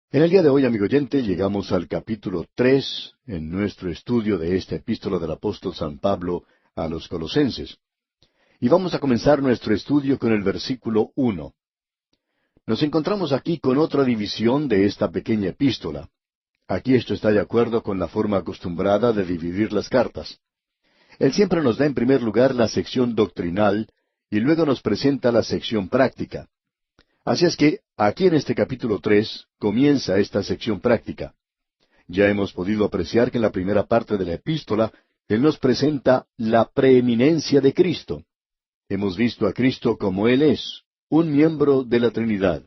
En el día de hoy, amigo oyente, llegamos al capítulo 3 en nuestro estudio de esta epístola del apóstol San Pablo a los Colosenses. Y vamos a comenzar nuestro estudio con el versículo 1. Nos encontramos aquí con otra división de esta pequeña epístola. Aquí esto está de acuerdo con la forma acostumbrada de dividir las cartas. Él siempre nos da en primer lugar la sección doctrinal y luego nos presenta la sección práctica. Así es que aquí en este capítulo 3 comienza esta sección práctica. Ya hemos podido apreciar que en la primera parte de la epístola Él nos presenta la preeminencia de Cristo. Hemos visto a Cristo como Él es, un miembro de la Trinidad,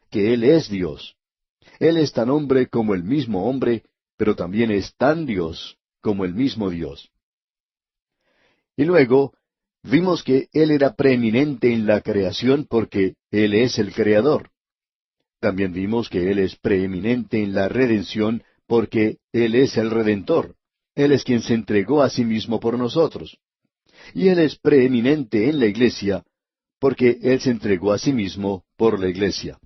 que Él es Dios. Él es tan hombre como el mismo hombre, pero también es tan Dios como el mismo Dios. Y luego vimos que Él era preeminente en la creación porque Él es el Creador. También vimos que Él es preeminente en la redención porque Él es el Redentor. Él es quien se entregó a sí mismo por nosotros. Y Él es preeminente en la iglesia porque Él se entregó a sí mismo por la iglesia.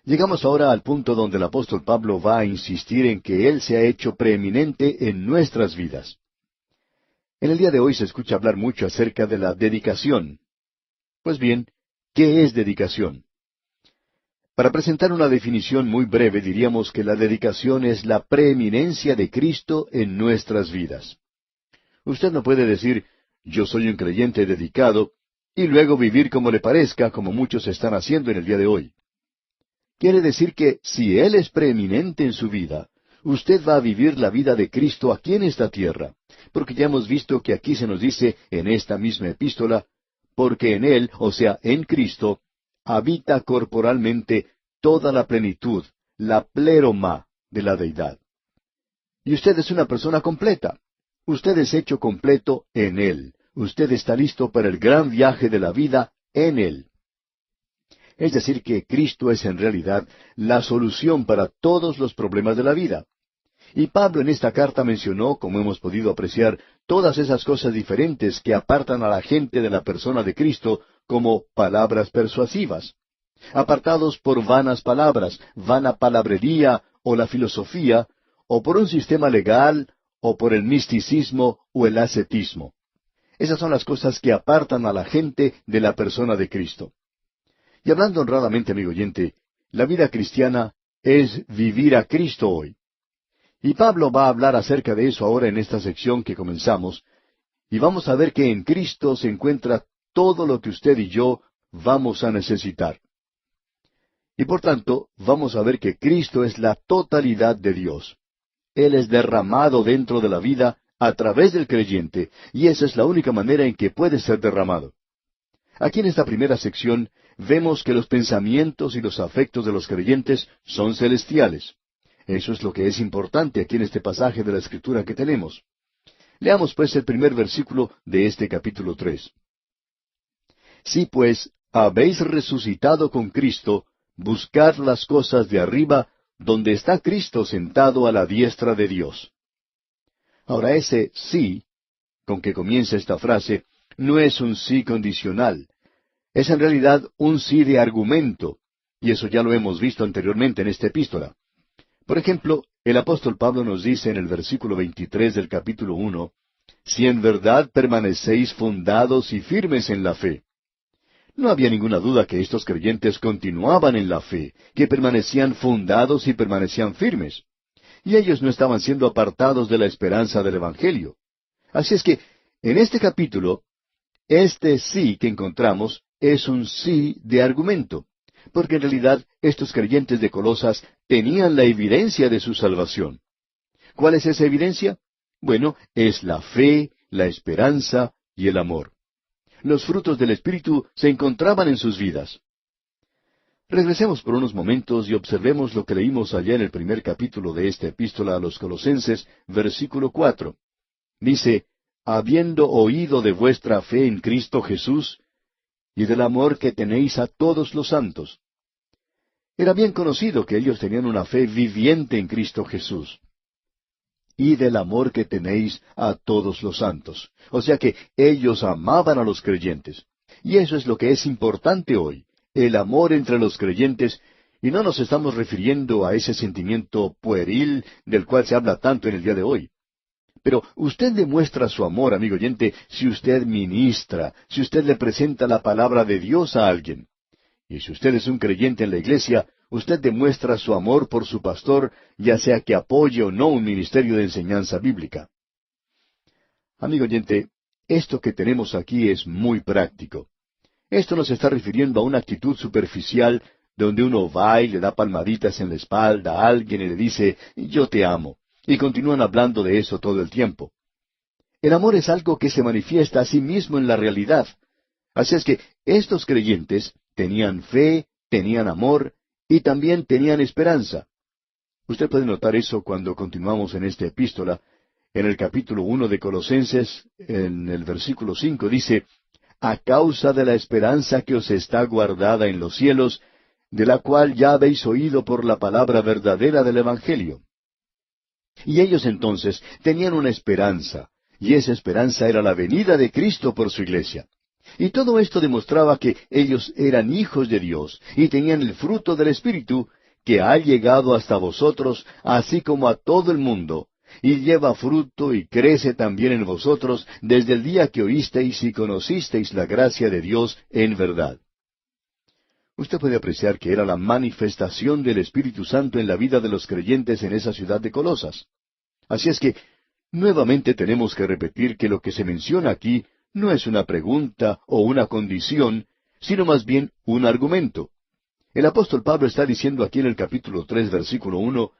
Llegamos ahora al punto donde el apóstol Pablo va a insistir en que Él se ha hecho preeminente en nuestras vidas. En el día de hoy se escucha hablar mucho acerca de la dedicación. Pues bien, ¿qué es dedicación? Para presentar una definición muy breve diríamos que la dedicación es la preeminencia de Cristo en nuestras vidas. Usted no puede decir, yo soy un creyente dedicado, y luego vivir como le parezca, como muchos están haciendo en el día de hoy. Quiere decir que si Él es preeminente en su vida, usted va a vivir la vida de Cristo aquí en esta tierra, porque ya hemos visto que aquí se nos dice en esta misma epístola, porque en Él, o sea, en Cristo, habita corporalmente toda la plenitud, la pleroma de la deidad. Y usted es una persona completa. Usted es hecho completo en Él. Usted está listo para el gran viaje de la vida en Él. Es decir, que Cristo es en realidad la solución para todos los problemas de la vida. Y Pablo en esta carta mencionó, como hemos podido apreciar, todas esas cosas diferentes que apartan a la gente de la persona de Cristo como palabras persuasivas, apartados por vanas palabras, vana palabrería o la filosofía, o por un sistema legal, o por el misticismo o el ascetismo. Esas son las cosas que apartan a la gente de la persona de Cristo. Y hablando honradamente, amigo oyente, la vida cristiana es vivir a Cristo hoy. Y Pablo va a hablar acerca de eso ahora en esta sección que comenzamos, y vamos a ver que en Cristo se encuentra todo lo que usted y yo vamos a necesitar. Y por tanto, vamos a ver que Cristo es la totalidad de Dios. Él es derramado dentro de la vida a través del creyente, y esa es la única manera en que puede ser derramado. Aquí en esta primera sección vemos que los pensamientos y los afectos de los creyentes son celestiales. Eso es lo que es importante aquí en este pasaje de la Escritura que tenemos. Leamos pues el primer versículo de este capítulo 3. Si pues habéis resucitado con Cristo, buscad las cosas de arriba, donde está Cristo sentado a la diestra de Dios. Ahora ese sí, con que comienza esta frase, no es un sí condicional. Es en realidad un sí de argumento, y eso ya lo hemos visto anteriormente en esta epístola. Por ejemplo, el apóstol Pablo nos dice en el versículo 23 del capítulo 1, si en verdad permanecéis fundados y firmes en la fe. No había ninguna duda que estos creyentes continuaban en la fe, que permanecían fundados y permanecían firmes. Y ellos no estaban siendo apartados de la esperanza del Evangelio. Así es que, en este capítulo, este sí que encontramos es un sí de argumento, porque en realidad estos creyentes de Colosas tenían la evidencia de su salvación. ¿Cuál es esa evidencia? Bueno, es la fe, la esperanza y el amor. Los frutos del Espíritu se encontraban en sus vidas. Regresemos por unos momentos y observemos lo que leímos allá en el primer capítulo de esta epístola a los Colosenses, versículo 4. Dice, habiendo oído de vuestra fe en Cristo Jesús y del amor que tenéis a todos los santos. Era bien conocido que ellos tenían una fe viviente en Cristo Jesús. Y del amor que tenéis a todos los santos. O sea que ellos amaban a los creyentes. Y eso es lo que es importante hoy, el amor entre los creyentes, Y no nos estamos refiriendo a ese sentimiento pueril del cual se habla tanto en el día de hoy. Pero usted demuestra su amor, amigo oyente, si usted ministra, si usted le presenta la palabra de Dios a alguien. Y si usted es un creyente en la iglesia, usted demuestra su amor por su pastor, ya sea que apoye o no un ministerio de enseñanza bíblica. Amigo oyente, esto que tenemos aquí es muy práctico. Esto no se está refiriendo a una actitud superficial donde uno va y le da palmaditas en la espalda a alguien y le dice, yo te amo, y continúan hablando de eso todo el tiempo. El amor es algo que se manifiesta a sí mismo en la realidad. Así es que estos creyentes tenían fe, tenían amor y también tenían esperanza. Usted puede notar eso cuando continuamos en esta epístola. En el capítulo 1 de Colosenses, en el versículo 5, dice, a causa de la esperanza que os está guardada en los cielos, de la cual ya habéis oído por la palabra verdadera del Evangelio. Y ellos entonces tenían una esperanza, y esa esperanza era la venida de Cristo por su iglesia. Y todo esto demostraba que ellos eran hijos de Dios, y tenían el fruto del Espíritu, que ha llegado hasta vosotros, así como a todo el mundo, y lleva fruto y crece también en vosotros desde el día que oísteis y conocisteis la gracia de Dios en verdad. Usted puede apreciar que era la manifestación del Espíritu Santo en la vida de los creyentes en esa ciudad de Colosas. Así es que, nuevamente tenemos que repetir que lo que se menciona aquí no es una pregunta o una condición, sino más bien un argumento. El apóstol Pablo está diciendo aquí en el capítulo 3, versículo 1,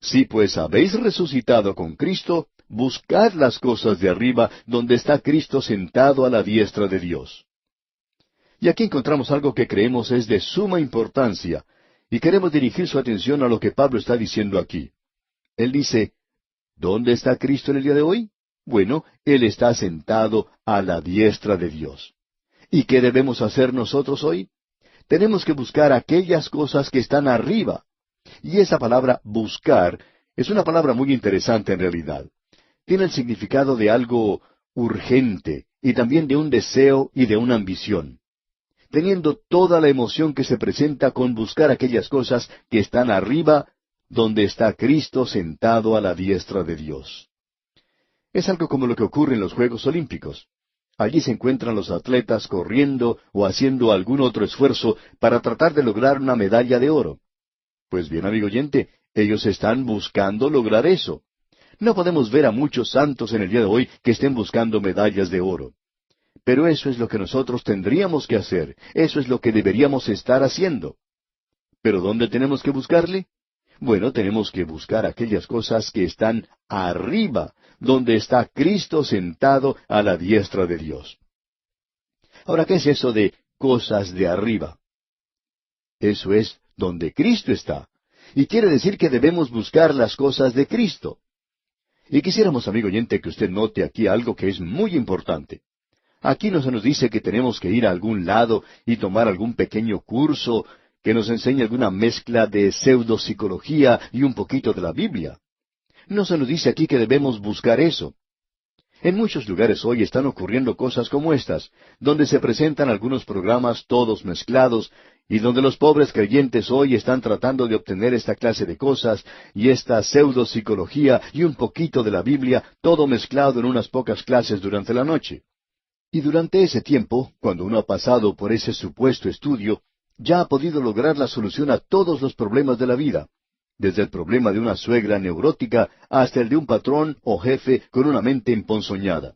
si pues habéis resucitado con Cristo, buscad las cosas de arriba, donde está Cristo sentado a la diestra de Dios. Y aquí encontramos algo que creemos es de suma importancia, y queremos dirigir su atención a lo que Pablo está diciendo aquí. Él dice, ¿dónde está Cristo en el día de hoy? Bueno, Él está sentado a la diestra de Dios. ¿Y qué debemos hacer nosotros hoy? Tenemos que buscar aquellas cosas que están arriba. Y esa palabra buscar es una palabra muy interesante en realidad. Tiene el significado de algo urgente y también de un deseo y de una ambición. Teniendo toda la emoción que se presenta con buscar aquellas cosas que están arriba, donde está Cristo sentado a la diestra de Dios. Es algo como lo que ocurre en los Juegos Olímpicos. Allí se encuentran los atletas corriendo o haciendo algún otro esfuerzo para tratar de lograr una medalla de oro. Pues bien, amigo oyente, ellos están buscando lograr eso. No podemos ver a muchos santos en el día de hoy que estén buscando medallas de oro. Pero eso es lo que nosotros tendríamos que hacer, eso es lo que deberíamos estar haciendo. ¿Pero dónde tenemos que buscarle? Bueno, tenemos que buscar aquellas cosas que están arriba, donde está Cristo sentado a la diestra de Dios. Ahora, ¿qué es eso de cosas de arriba? Eso es donde Cristo está. Y quiere decir que debemos buscar las cosas de Cristo. Y quisiéramos, amigo oyente, que usted note aquí algo que es muy importante. Aquí no se nos dice que tenemos que ir a algún lado y tomar algún pequeño curso que nos enseñe alguna mezcla de pseudopsicología y un poquito de la Biblia. No se nos dice aquí que debemos buscar eso. En muchos lugares hoy están ocurriendo cosas como estas, donde se presentan algunos programas todos mezclados y donde los pobres creyentes hoy están tratando de obtener esta clase de cosas y esta pseudopsicología y un poquito de la Biblia, todo mezclado en unas pocas clases durante la noche. Y durante ese tiempo, cuando uno ha pasado por ese supuesto estudio, ya ha podido lograr la solución a todos los problemas de la vida, desde el problema de una suegra neurótica hasta el de un patrón o jefe con una mente emponzoñada.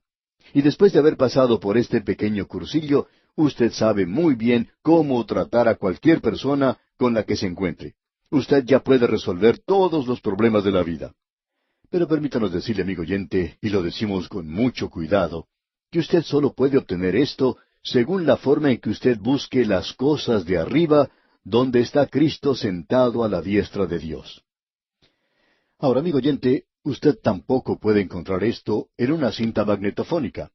Y después de haber pasado por este pequeño cursillo, usted sabe muy bien cómo tratar a cualquier persona con la que se encuentre. Usted ya puede resolver todos los problemas de la vida. Pero permítanos decirle, amigo oyente, y lo decimos con mucho cuidado, que usted solo puede obtener esto según la forma en que usted busque las cosas de arriba, donde está Cristo sentado a la diestra de Dios. Ahora, amigo oyente, usted tampoco puede encontrar esto en una cinta magnetofónica.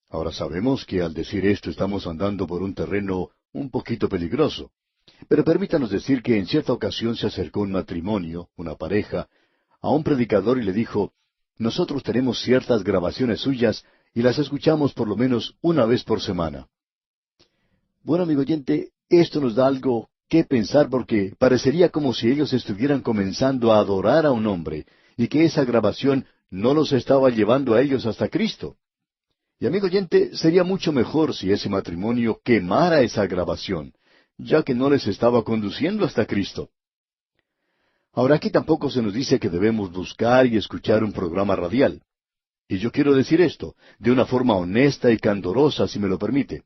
Ahora sabemos que al decir esto estamos andando por un terreno un poquito peligroso. Pero permítanos decir que en cierta ocasión se acercó un matrimonio, una pareja, a un predicador y le dijo, nosotros tenemos ciertas grabaciones suyas y las escuchamos por lo menos una vez por semana. Bueno, amigo oyente, esto nos da algo qué pensar porque parecería como si ellos estuvieran comenzando a adorar a un hombre y que esa grabación no los estaba llevando a ellos hasta Cristo. Y amigo oyente, sería mucho mejor si ese matrimonio quemara esa grabación, ya que no les estaba conduciendo hasta Cristo. Ahora aquí tampoco se nos dice que debemos buscar y escuchar un programa radial. Y yo quiero decir esto, de una forma honesta y candorosa, si me lo permite.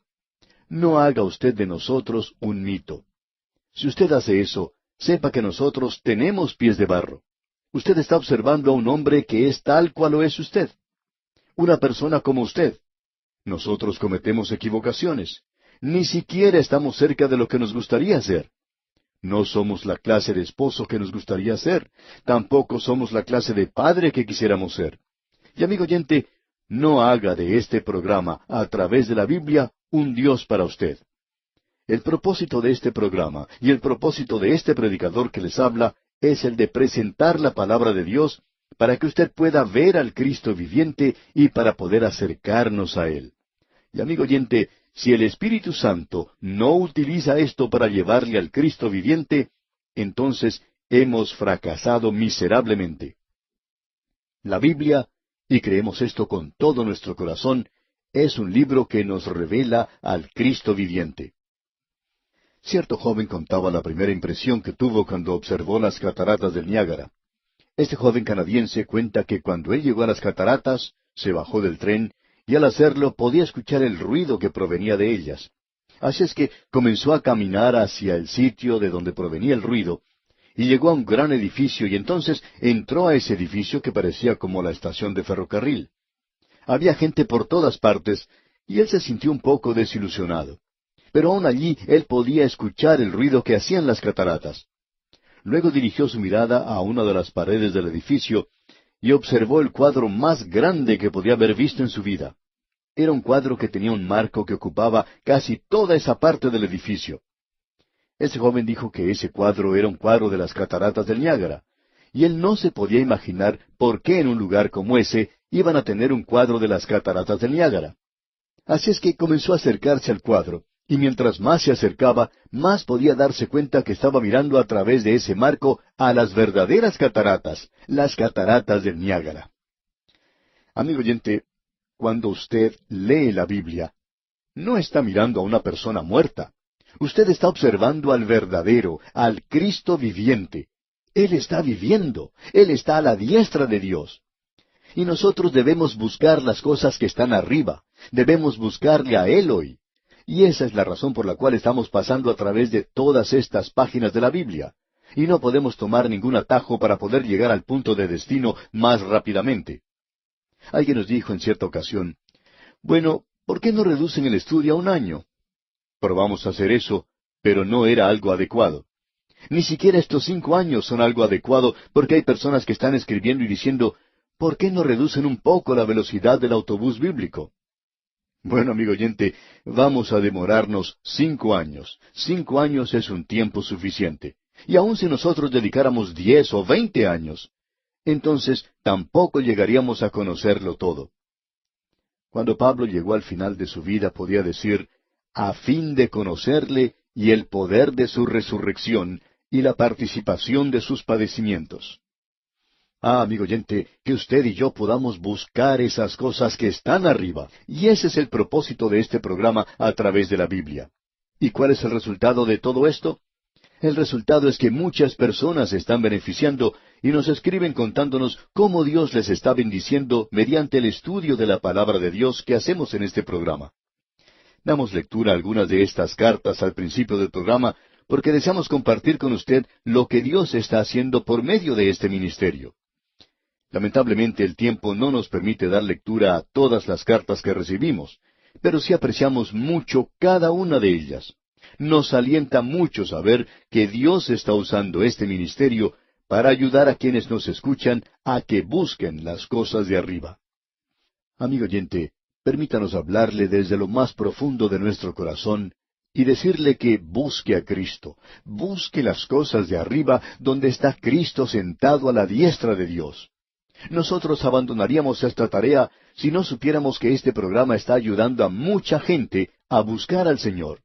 No haga usted de nosotros un mito. Si usted hace eso, sepa que nosotros tenemos pies de barro. Usted está observando a un hombre que es tal cual lo es usted. Una persona como usted. Nosotros cometemos equivocaciones. Ni siquiera estamos cerca de lo que nos gustaría ser. No somos la clase de esposo que nos gustaría ser. Tampoco somos la clase de padre que quisiéramos ser. Y amigo oyente, no haga de este programa, a través de la Biblia, un Dios para usted. El propósito de este programa y el propósito de este predicador que les habla es el de presentar la palabra de Dios para que usted pueda ver al Cristo viviente y para poder acercarnos a Él. Y amigo oyente, si el Espíritu Santo no utiliza esto para llevarle al Cristo viviente, entonces hemos fracasado miserablemente. La Biblia, y creemos esto con todo nuestro corazón, es un libro que nos revela al Cristo viviente. Cierto joven contaba la primera impresión que tuvo cuando observó las cataratas del Niágara. Este joven canadiense cuenta que cuando él llegó a las cataratas, se bajó del tren y al hacerlo podía escuchar el ruido que provenía de ellas. Así es que comenzó a caminar hacia el sitio de donde provenía el ruido, y llegó a un gran edificio y entonces entró a ese edificio que parecía como la estación de ferrocarril. Había gente por todas partes, y él se sintió un poco desilusionado. Pero aún allí él podía escuchar el ruido que hacían las cataratas. Luego dirigió su mirada a una de las paredes del edificio y observó el cuadro más grande que podía haber visto en su vida. Era un cuadro que tenía un marco que ocupaba casi toda esa parte del edificio. Ese joven dijo que ese cuadro era un cuadro de las cataratas del Niágara, y él no se podía imaginar por qué en un lugar como ese iban a tener un cuadro de las cataratas del Niágara. Así es que comenzó a acercarse al cuadro, y mientras más se acercaba, más podía darse cuenta que estaba mirando a través de ese marco a las verdaderas cataratas, las cataratas del Niágara. Amigo oyente, cuando usted lee la Biblia, no está mirando a una persona muerta. Usted está observando al verdadero, al Cristo viviente. Él está viviendo. Él está a la diestra de Dios. Y nosotros debemos buscar las cosas que están arriba. Debemos buscarle a Él hoy. Y esa es la razón por la cual estamos pasando a través de todas estas páginas de la Biblia. Y no podemos tomar ningún atajo para poder llegar al punto de destino más rápidamente. Alguien nos dijo en cierta ocasión, bueno, ¿por qué no reducen el estudio a un año? Probamos hacer eso, pero no era algo adecuado. Ni siquiera estos 5 años son algo adecuado porque hay personas que están escribiendo y diciendo, ¿por qué no reducen un poco la velocidad del autobús bíblico? Bueno, amigo oyente, vamos a demorarnos 5 años. 5 años es un tiempo suficiente. Y aun si nosotros dedicáramos 10 o 20 años, entonces tampoco llegaríamos a conocerlo todo. Cuando Pablo llegó al final de su vida podía decir, a fin de conocerle y el poder de su resurrección y la participación de sus padecimientos. Ah, amigo oyente, que usted y yo podamos buscar esas cosas que están arriba. Y ese es el propósito de este programa a través de la Biblia. ¿Y cuál es el resultado de todo esto? El resultado es que muchas personas se están beneficiando y nos escriben contándonos cómo Dios les está bendiciendo mediante el estudio de la palabra de Dios que hacemos en este programa. Damos lectura a algunas de estas cartas al principio del programa porque deseamos compartir con usted lo que Dios está haciendo por medio de este ministerio. Lamentablemente el tiempo no nos permite dar lectura a todas las cartas que recibimos, pero sí apreciamos mucho cada una de ellas. Nos alienta mucho saber que Dios está usando este ministerio para ayudar a quienes nos escuchan a que busquen las cosas de arriba. Amigo oyente, permítanos hablarle desde lo más profundo de nuestro corazón y decirle que busque a Cristo, busque las cosas de arriba donde está Cristo sentado a la diestra de Dios. Nosotros abandonaríamos esta tarea si no supiéramos que este programa está ayudando a mucha gente a buscar al Señor.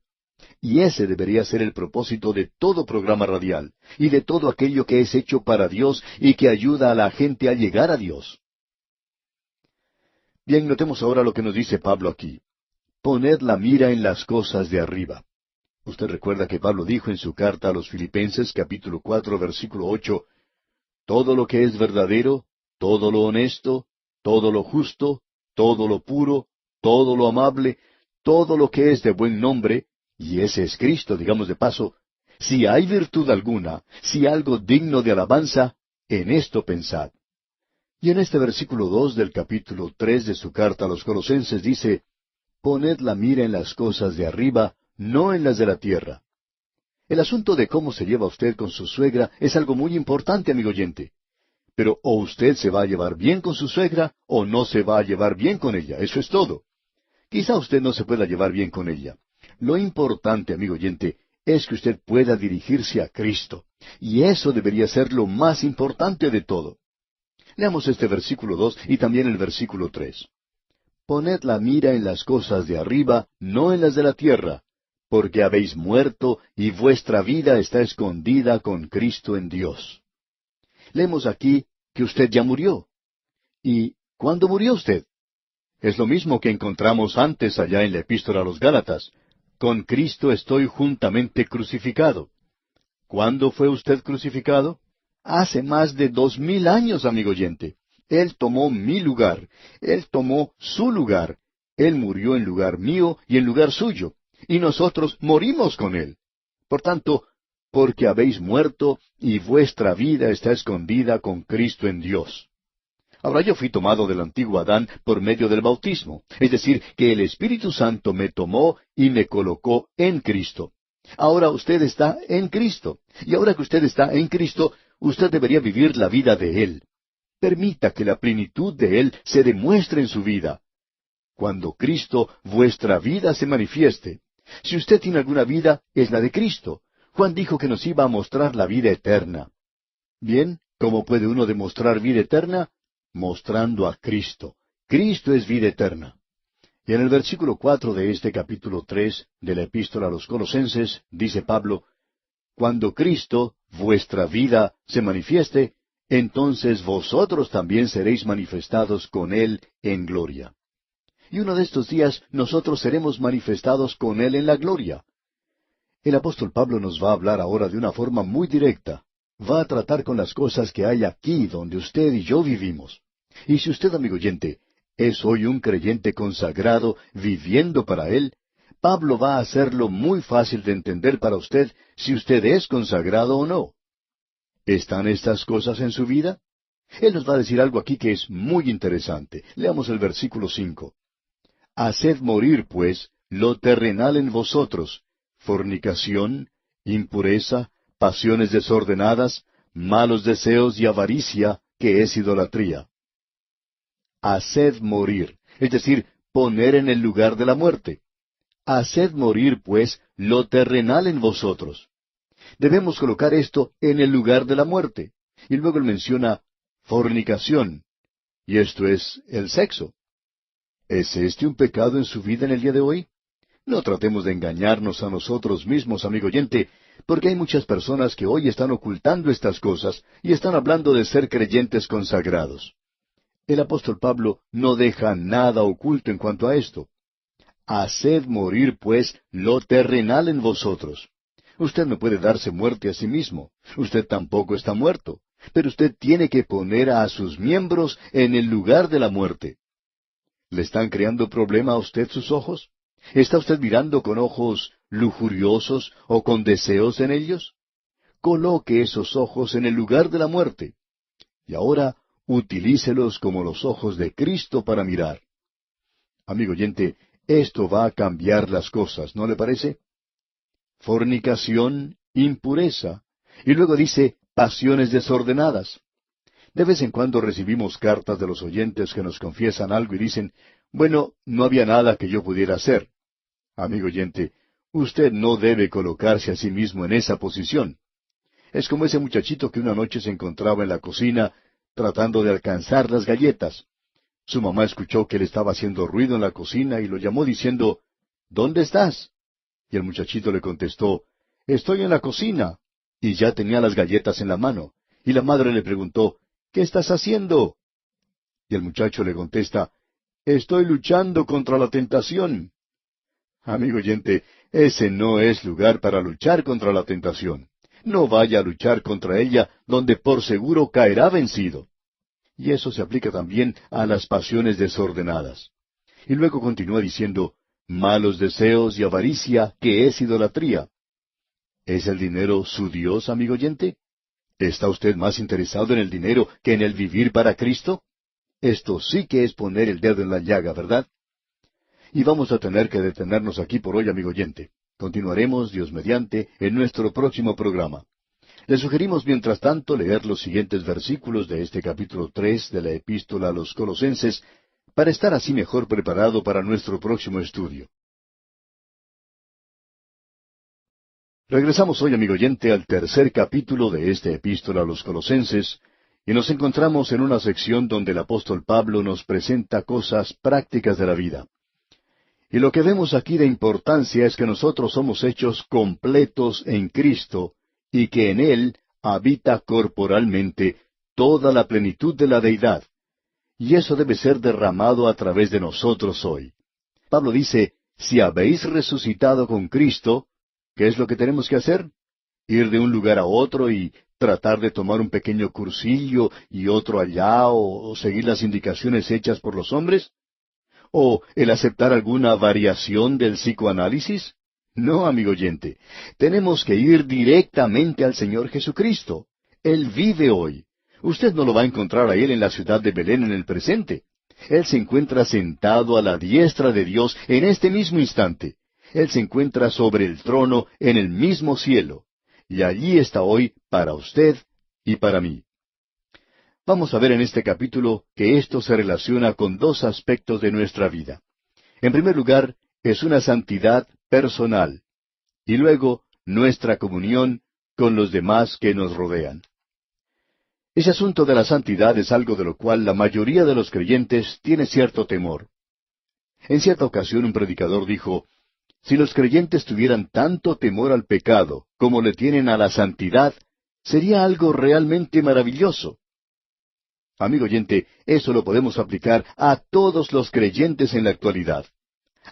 Y ese debería ser el propósito de todo programa radial, y de todo aquello que es hecho para Dios y que ayuda a la gente a llegar a Dios. Bien, notemos ahora lo que nos dice Pablo aquí. Poned la mira en las cosas de arriba. Usted recuerda que Pablo dijo en su carta a los Filipenses, capítulo 4, versículo 8, todo lo que es verdadero, todo lo honesto, todo lo justo, todo lo puro, todo lo amable, todo lo que es de buen nombre, y ese es Cristo, digamos de paso, si hay virtud alguna, si algo digno de alabanza, en esto pensad. Y en este versículo 2 del capítulo 3 de su carta a los Colosenses dice, poned la mira en las cosas de arriba, no en las de la tierra. El asunto de cómo se lleva usted con su suegra es algo muy importante, amigo oyente. Pero o usted se va a llevar bien con su suegra, o no se va a llevar bien con ella, eso es todo. Quizá usted no se pueda llevar bien con ella. Lo importante, amigo oyente, es que usted pueda dirigirse a Cristo. Y eso debería ser lo más importante de todo. Leamos este versículo 2 y también el versículo 3. Poned la mira en las cosas de arriba, no en las de la tierra, porque habéis muerto y vuestra vida está escondida con Cristo en Dios. Leemos aquí que usted ya murió. ¿Y cuándo murió usted? Es lo mismo que encontramos antes allá en la epístola a los Gálatas. Con Cristo estoy juntamente crucificado. ¿Cuándo fue usted crucificado? Hace más de 2000 años, amigo oyente. Él tomó mi lugar. Él tomó su lugar. Él murió en lugar mío y en lugar suyo. Y nosotros morimos con Él. Por tanto, porque habéis muerto y vuestra vida está escondida con Cristo en Dios. Ahora yo fui tomado del antiguo Adán por medio del bautismo, es decir, que el Espíritu Santo me tomó y me colocó en Cristo. Ahora usted está en Cristo, y ahora que usted está en Cristo, usted debería vivir la vida de Él. Permita que la plenitud de Él se demuestre en su vida. Cuando Cristo, vuestra vida se manifieste. Si usted tiene alguna vida, es la de Cristo. Juan dijo que nos iba a mostrar la vida eterna. Bien, ¿cómo puede uno demostrar vida eterna? Mostrando a Cristo. Cristo es vida eterna. Y en el versículo 4 de este capítulo 3 de la epístola a los Colosenses, dice Pablo, cuando Cristo, vuestra vida, se manifieste, entonces vosotros también seréis manifestados con Él en gloria. Y uno de estos días nosotros seremos manifestados con Él en la gloria. El apóstol Pablo nos va a hablar ahora de una forma muy directa. Va a tratar con las cosas que hay aquí donde usted y yo vivimos. Y si usted, amigo oyente, es hoy un creyente consagrado viviendo para Él, Pablo va a hacerlo muy fácil de entender para usted si usted es consagrado o no. ¿Están estas cosas en su vida? Él nos va a decir algo aquí que es muy interesante. Leamos el versículo 5. Haced morir, pues, lo terrenal en vosotros, fornicación, impureza, pasiones desordenadas, malos deseos y avaricia, que es idolatría. Haced morir, es decir, poner en el lugar de la muerte. Haced morir, pues, lo terrenal en vosotros. Debemos colocar esto en el lugar de la muerte. Y luego él menciona fornicación. Y esto es el sexo. ¿Es este un pecado en su vida en el día de hoy? No tratemos de engañarnos a nosotros mismos, amigo oyente, porque hay muchas personas que hoy están ocultando estas cosas y están hablando de ser creyentes consagrados. El apóstol Pablo no deja nada oculto en cuanto a esto. Haced morir, pues, lo terrenal en vosotros. Usted no puede darse muerte a sí mismo. Usted tampoco está muerto. Pero usted tiene que poner a sus miembros en el lugar de la muerte. ¿Le están creando problema a usted sus ojos? ¿Está usted mirando con ojos lujuriosos o con deseos en ellos? Coloque esos ojos en el lugar de la muerte. Y ahora, utilícelos como los ojos de Cristo para mirar. Amigo oyente, esto va a cambiar las cosas, ¿no le parece? Fornicación, impureza. Y luego dice, pasiones desordenadas. De vez en cuando recibimos cartas de los oyentes que nos confiesan algo y dicen, bueno, no había nada que yo pudiera hacer. Amigo oyente, usted no debe colocarse a sí mismo en esa posición. Es como ese muchachito que una noche se encontraba en la cocina tratando de alcanzar las galletas. Su mamá escuchó que él estaba haciendo ruido en la cocina y lo llamó diciendo, ¿Dónde estás? Y el muchachito le contestó, «Estoy en la cocina». Y ya tenía las galletas en la mano. Y la madre le preguntó, «¿Qué estás haciendo?» Y el muchacho le contesta, «Estoy luchando contra la tentación». Amigo oyente, ese no es lugar para luchar contra la tentación. No vaya a luchar contra ella, donde por seguro caerá vencido. Y eso se aplica también a las pasiones desordenadas. Y luego continúa diciendo, malos deseos y avaricia, que es idolatría. ¿Es el dinero su Dios, amigo oyente? ¿Está usted más interesado en el dinero que en el vivir para Cristo? Esto sí que es poner el dedo en la llaga, ¿verdad? Y vamos a tener que detenernos aquí por hoy, amigo oyente. Continuaremos, Dios mediante, en nuestro próximo programa. Le sugerimos, mientras tanto, leer los siguientes versículos de este capítulo 3 de la Epístola a los Colosenses, para estar así mejor preparado para nuestro próximo estudio. Regresamos hoy, amigo oyente, al tercer capítulo de esta Epístola a los Colosenses, y nos encontramos en una sección donde el apóstol Pablo nos presenta cosas prácticas de la vida. Y lo que vemos aquí de importancia es que nosotros somos hechos completos en Cristo, y que en Él habita corporalmente toda la plenitud de la deidad. Y eso debe ser derramado a través de nosotros hoy. Pablo dice, si habéis resucitado con Cristo, ¿qué es lo que tenemos que hacer? ¿Ir de un lugar a otro y tratar de tomar un pequeño cursillo y otro allá o seguir las indicaciones hechas por los hombres? ¿O el aceptar alguna variación del psicoanálisis? No, amigo oyente. Tenemos que ir directamente al Señor Jesucristo. Él vive hoy. Usted no lo va a encontrar a Él en la ciudad de Belén en el presente. Él se encuentra sentado a la diestra de Dios en este mismo instante. Él se encuentra sobre el trono en el mismo cielo. Y allí está hoy para usted y para mí. Vamos a ver en este capítulo que esto se relaciona con dos aspectos de nuestra vida. En primer lugar, es una santidad personal. Y luego, nuestra comunión con los demás que nos rodean. Ese asunto de la santidad es algo de lo cual la mayoría de los creyentes tiene cierto temor. En cierta ocasión un predicador dijo, si los creyentes tuvieran tanto temor al pecado como le tienen a la santidad, sería algo realmente maravilloso. Amigo oyente, eso lo podemos aplicar a todos los creyentes en la actualidad.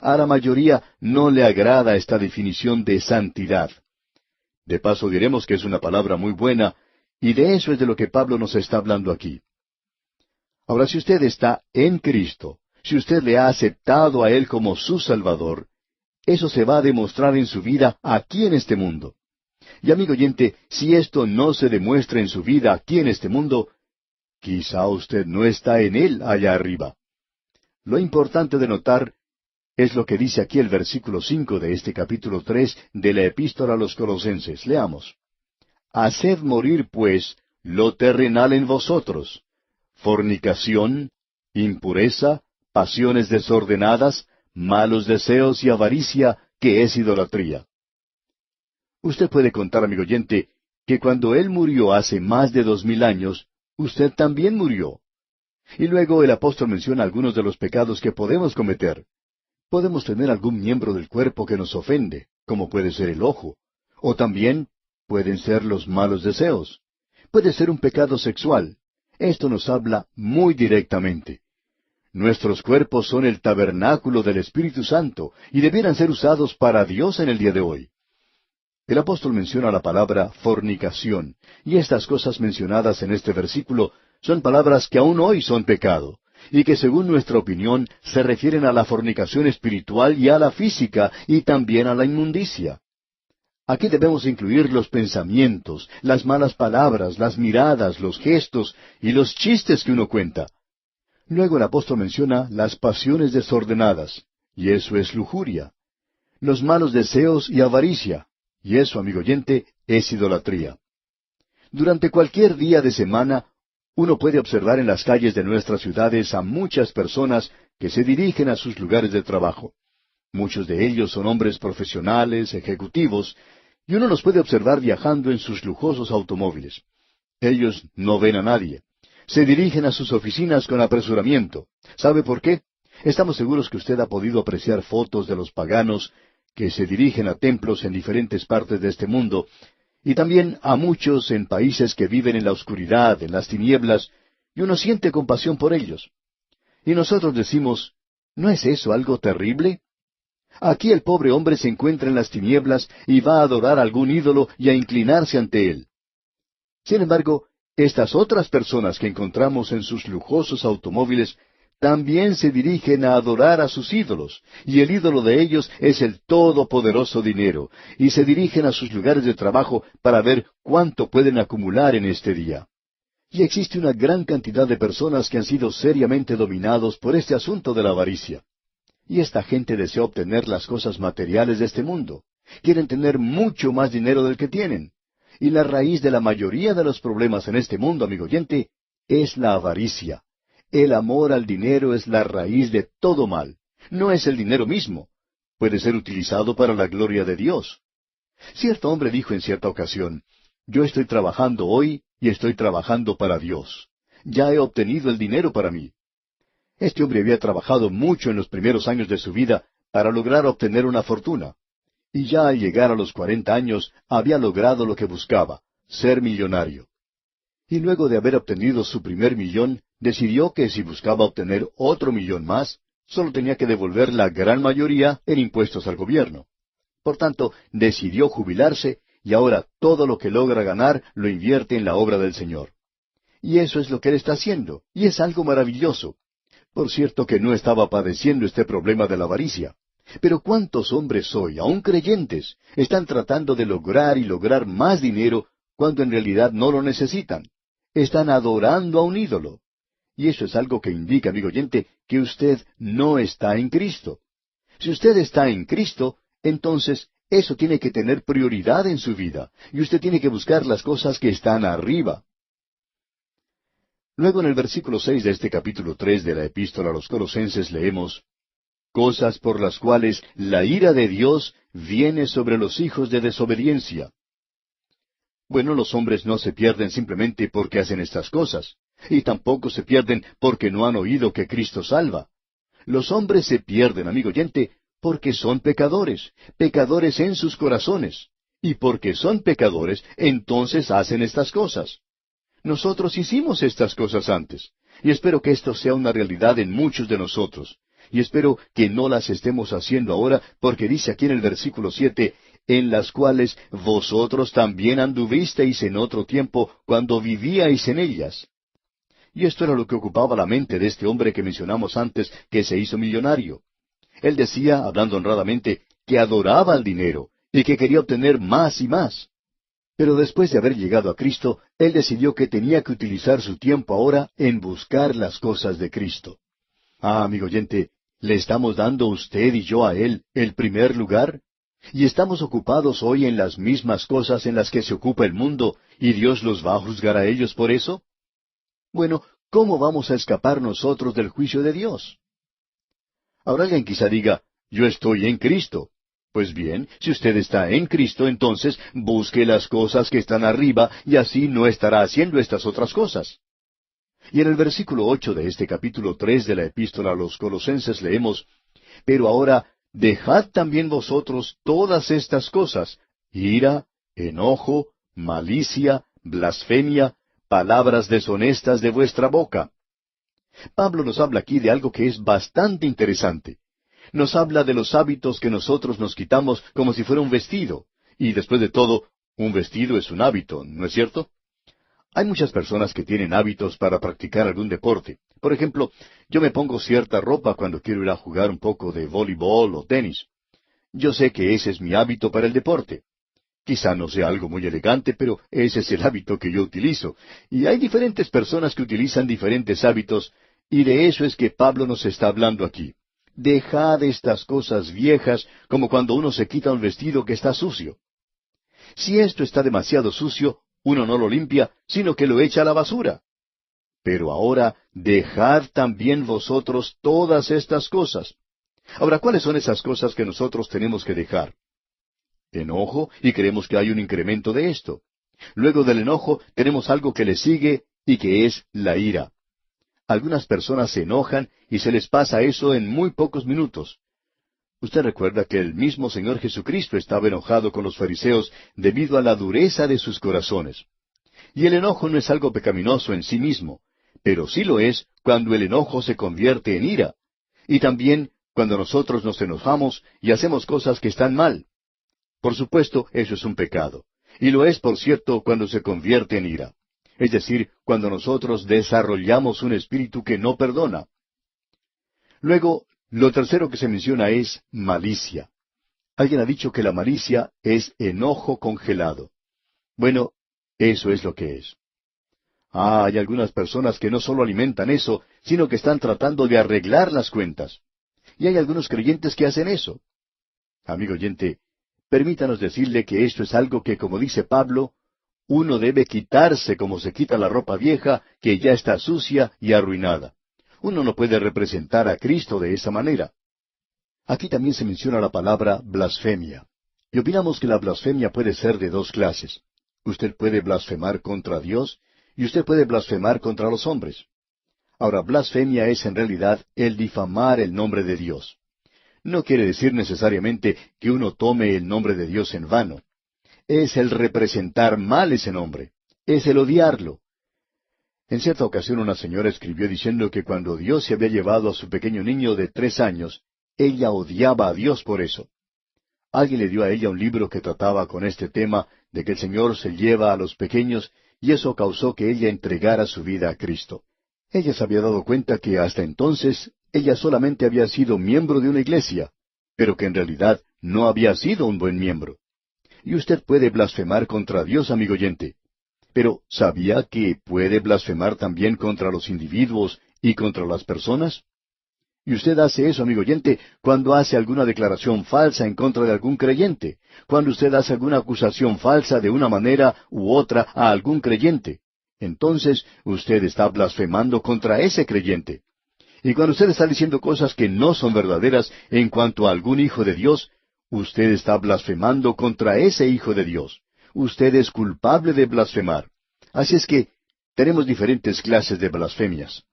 A la mayoría no le agrada esta definición de santidad. De paso diremos que es una palabra muy buena, y de eso es de lo que Pablo nos está hablando aquí. Ahora, si usted está en Cristo, si usted le ha aceptado a Él como su Salvador, eso se va a demostrar en su vida aquí en este mundo. Y amigo oyente, si esto no se demuestra en su vida aquí en este mundo, quizá usted no está en Él allá arriba. Lo importante de notar es lo que dice aquí el versículo 5 de este capítulo 3 de la Epístola a los Colosenses. Leamos. Haced morir, pues, lo terrenal en vosotros: fornicación, impureza, pasiones desordenadas, malos deseos y avaricia, que es idolatría. Usted puede contar, amigo oyente, que cuando Él murió hace más de 2000 años, usted también murió. Y luego el apóstol menciona algunos de los pecados que podemos cometer. Podemos tener algún miembro del cuerpo que nos ofende, como puede ser el ojo, o también pueden ser los malos deseos. Puede ser un pecado sexual. Esto nos habla muy directamente. Nuestros cuerpos son el tabernáculo del Espíritu Santo y debieran ser usados para Dios en el día de hoy. El apóstol menciona la palabra fornicación, y estas cosas mencionadas en este versículo son palabras que aún hoy son pecado, y que según nuestra opinión se refieren a la fornicación espiritual y a la física, y también a la inmundicia. Aquí debemos incluir los pensamientos, las malas palabras, las miradas, los gestos y los chistes que uno cuenta. Luego el apóstol menciona las pasiones desordenadas, y eso es lujuria. Los malos deseos y avaricia, y eso, amigo oyente, es idolatría. Durante cualquier día de semana, uno puede observar en las calles de nuestras ciudades a muchas personas que se dirigen a sus lugares de trabajo. Muchos de ellos son hombres profesionales, ejecutivos, y uno los puede observar viajando en sus lujosos automóviles. Ellos no ven a nadie. Se dirigen a sus oficinas con apresuramiento. ¿Sabe por qué? Estamos seguros que usted ha podido apreciar fotos de los paganos que se dirigen a templos en diferentes partes de este mundo, y también a muchos en países que viven en la oscuridad, en las tinieblas, y uno siente compasión por ellos. Y nosotros decimos, ¿no es eso algo terrible? Aquí el pobre hombre se encuentra en las tinieblas y va a adorar a algún ídolo y a inclinarse ante él. Sin embargo, estas otras personas que encontramos en sus lujosos automóviles también se dirigen a adorar a sus ídolos, y el ídolo de ellos es el todopoderoso dinero, y se dirigen a sus lugares de trabajo para ver cuánto pueden acumular en este día. Y existe una gran cantidad de personas que han sido seriamente dominados por este asunto de la avaricia. Y esta gente desea obtener las cosas materiales de este mundo. Quieren tener mucho más dinero del que tienen. Y la raíz de la mayoría de los problemas en este mundo, amigo oyente, es la avaricia. El amor al dinero es la raíz de todo mal. No es el dinero mismo. Puede ser utilizado para la gloria de Dios. Cierto hombre dijo en cierta ocasión, yo estoy trabajando hoy y estoy trabajando para Dios. Ya he obtenido el dinero para mí. Este hombre había trabajado mucho en los primeros años de su vida para lograr obtener una fortuna. Y ya al llegar a los 40 años había logrado lo que buscaba, ser millonario. Y luego de haber obtenido su primer millón, decidió que si buscaba obtener otro millón más, solo tenía que devolver la gran mayoría en impuestos al gobierno. Por tanto, decidió jubilarse y ahora todo lo que logra ganar lo invierte en la obra del Señor. Y eso es lo que él está haciendo, y es algo maravilloso. Por cierto que no estaba padeciendo este problema de la avaricia. Pero ¿cuántos hombres hoy, aun creyentes, están tratando de lograr y lograr más dinero cuando en realidad no lo necesitan? Están adorando a un ídolo. Y eso es algo que indica, amigo oyente, que usted no está en Cristo. Si usted está en Cristo, entonces eso tiene que tener prioridad en su vida, y usted tiene que buscar las cosas que están arriba. Luego en el versículo 6 de este capítulo 3 de la Epístola a los Colosenses leemos, cosas por las cuales la ira de Dios viene sobre los hijos de desobediencia. Bueno, los hombres no se pierden simplemente porque hacen estas cosas, y tampoco se pierden porque no han oído que Cristo salva. Los hombres se pierden, amigo oyente, porque son pecadores, pecadores en sus corazones. Y porque son pecadores, entonces hacen estas cosas. Nosotros hicimos estas cosas antes, y espero que esto sea una realidad en muchos de nosotros. Y espero que no las estemos haciendo ahora, porque dice aquí en el versículo 7, en las cuales vosotros también anduvisteis en otro tiempo cuando vivíais en ellas. Y esto era lo que ocupaba la mente de este hombre que mencionamos antes, que se hizo millonario. Él decía, hablando honradamente, que adoraba el dinero y que quería obtener más y más. Pero después de haber llegado a Cristo, él decidió que tenía que utilizar su tiempo ahora en buscar las cosas de Cristo. Ah, amigo oyente, ¿le estamos dando usted y yo a Él el primer lugar? ¿Y estamos ocupados hoy en las mismas cosas en las que se ocupa el mundo, y Dios los va a juzgar a ellos por eso? Bueno, ¿cómo vamos a escapar nosotros del juicio de Dios? Ahora alguien quizá diga, yo estoy en Cristo. Pues bien, si usted está en Cristo, entonces busque las cosas que están arriba, y así no estará haciendo estas otras cosas. Y en el versículo 8 de este capítulo 3 de la Epístola a los Colosenses leemos, pero ahora dejad también vosotros todas estas cosas, ira, enojo, malicia, blasfemia, palabras deshonestas de vuestra boca. Pablo nos habla aquí de algo que es bastante interesante. Nos habla de los hábitos que nosotros nos quitamos como si fuera un vestido. Y después de todo, un vestido es un hábito, ¿no es cierto? Hay muchas personas que tienen hábitos para practicar algún deporte. Por ejemplo, yo me pongo cierta ropa cuando quiero ir a jugar un poco de voleibol o tenis. Yo sé que ese es mi hábito para el deporte. Quizá no sea algo muy elegante, pero ese es el hábito que yo utilizo. Y hay diferentes personas que utilizan diferentes hábitos, y de eso es que Pablo nos está hablando aquí. Dejad estas cosas viejas, como cuando uno se quita un vestido que está sucio. Si esto está demasiado sucio, uno no lo limpia, sino que lo echa a la basura. Pero ahora dejad también vosotros todas estas cosas. Ahora, ¿cuáles son esas cosas que nosotros tenemos que dejar? Enojo, y creemos que hay un incremento de esto. Luego del enojo tenemos algo que le sigue, y que es la ira. Algunas personas se enojan y se les pasa eso en muy pocos minutos. Usted recuerda que el mismo Señor Jesucristo estaba enojado con los fariseos debido a la dureza de sus corazones. Y el enojo no es algo pecaminoso en sí mismo, pero sí lo es cuando el enojo se convierte en ira. Y también cuando nosotros nos enojamos y hacemos cosas que están mal. Por supuesto, eso es un pecado. Y lo es, por cierto, cuando se convierte en ira. Es decir, cuando nosotros desarrollamos un espíritu que no perdona. Luego, lo tercero que se menciona es malicia. Alguien ha dicho que la malicia es enojo congelado. Bueno, eso es lo que es. Hay algunas personas que no solo alimentan eso, sino que están tratando de arreglar las cuentas. Y hay algunos creyentes que hacen eso. Amigo oyente, permítanos decirle que esto es algo que, como dice Pablo, uno debe quitarse como se quita la ropa vieja que ya está sucia y arruinada. Uno no puede representar a Cristo de esa manera. Aquí también se menciona la palabra blasfemia. Y opinamos que la blasfemia puede ser de dos clases. Usted puede blasfemar contra Dios y usted puede blasfemar contra los hombres. Ahora, blasfemia es en realidad el difamar el nombre de Dios. No quiere decir necesariamente que uno tome el nombre de Dios en vano. Es el representar mal ese nombre. Es el odiarlo. En cierta ocasión una señora escribió diciendo que cuando Dios se había llevado a su pequeño niño de 3 años, ella odiaba a Dios por eso. Alguien le dio a ella un libro que trataba con este tema de que el Señor se lleva a los pequeños y eso causó que ella entregara su vida a Cristo. Ella se había dado cuenta que hasta entonces ella solamente había sido miembro de una iglesia, pero que en realidad no había sido un buen miembro. Y usted puede blasfemar contra Dios, amigo oyente. Pero ¿sabía que puede blasfemar también contra los individuos y contra las personas? Y usted hace eso, amigo oyente, cuando hace alguna declaración falsa en contra de algún creyente, cuando usted hace alguna acusación falsa de una manera u otra a algún creyente. Entonces usted está blasfemando contra ese creyente. Y cuando usted está diciendo cosas que no son verdaderas en cuanto a algún hijo de Dios, usted está blasfemando contra ese hijo de Dios. Usted es culpable de blasfemar. Así es que tenemos diferentes clases de blasfemias.